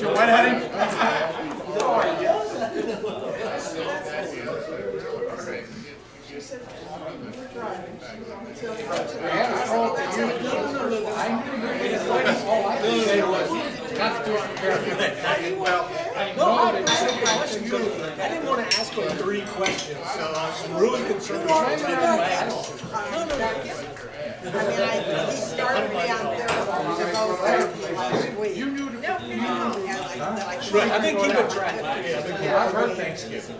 What had him? Oh, he does. She said you were driving. She was on the tail. I didn't want to ask her 3 questions, so I was really concerned. I mean, he started me on therapy last week. You knew the. Right, I've been keeping track. I've heard Thanksgiving.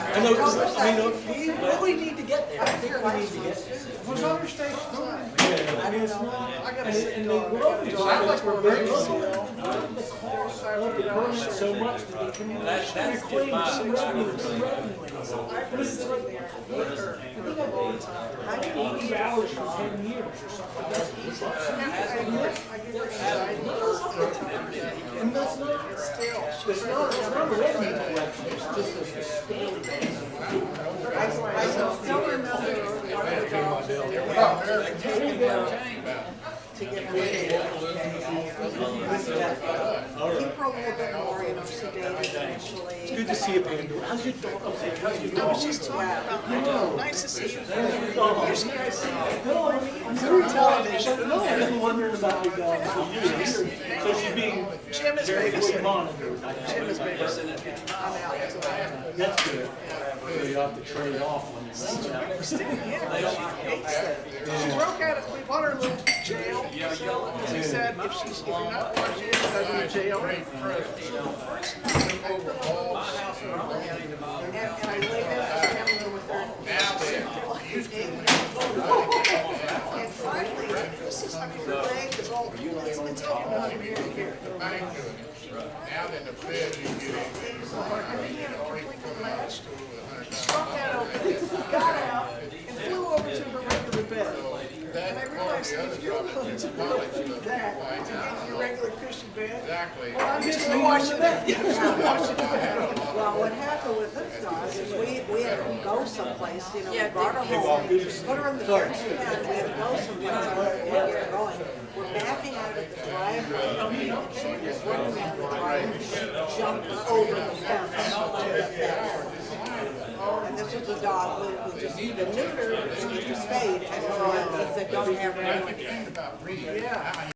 I know, we really need to get there. I think we need to get there. What's other states doing? I mean, it's not, and they love it. Sounds like we're very slow. The cost of the permit so much that they can claim some revenue, But it's like, I did 80 hours for 10 years or something. And that's not, it's not a revenue collection, it's just a standard. I still remember one of the jobs that we had taken to get paid. He probably a bit more, you know, sedated initially. It's good to see you, Pandora. How's your dog? How's your dog? She's talking about, nice to see you. No, I'm very television. No, I've been wondering about your dog for years. So she's being Jim is very babysitting. monitored. Jim is babysitting. I'm out, so I have. That's good. So you have to trade off when you're out. She hates that. She broke out of, we bought her a little jail. She said if you're not watching it, go to jail. And I laid down the camera with her. And finally, this is, I mean, her leg is all, it's taken out of here. Now that the Fed, you get anything you want, you get all these collapsed to Struck out, got out, and flew over to her regular bed. And I realized if you're willing to go through that to get your regular cushy bed, Exactly. well, I'm just gonna watch it then. Well, what happened with this dog is we had to go someplace, you know, we brought her home, put her in the trash can, we had to go someplace where we were going. We're backing out of the driveway, and the kid was running out of the driveway, jumped over the fence. And this was a dog who just, the neuter, he was spayed, and he said, don't have anyone. about reading. Yeah.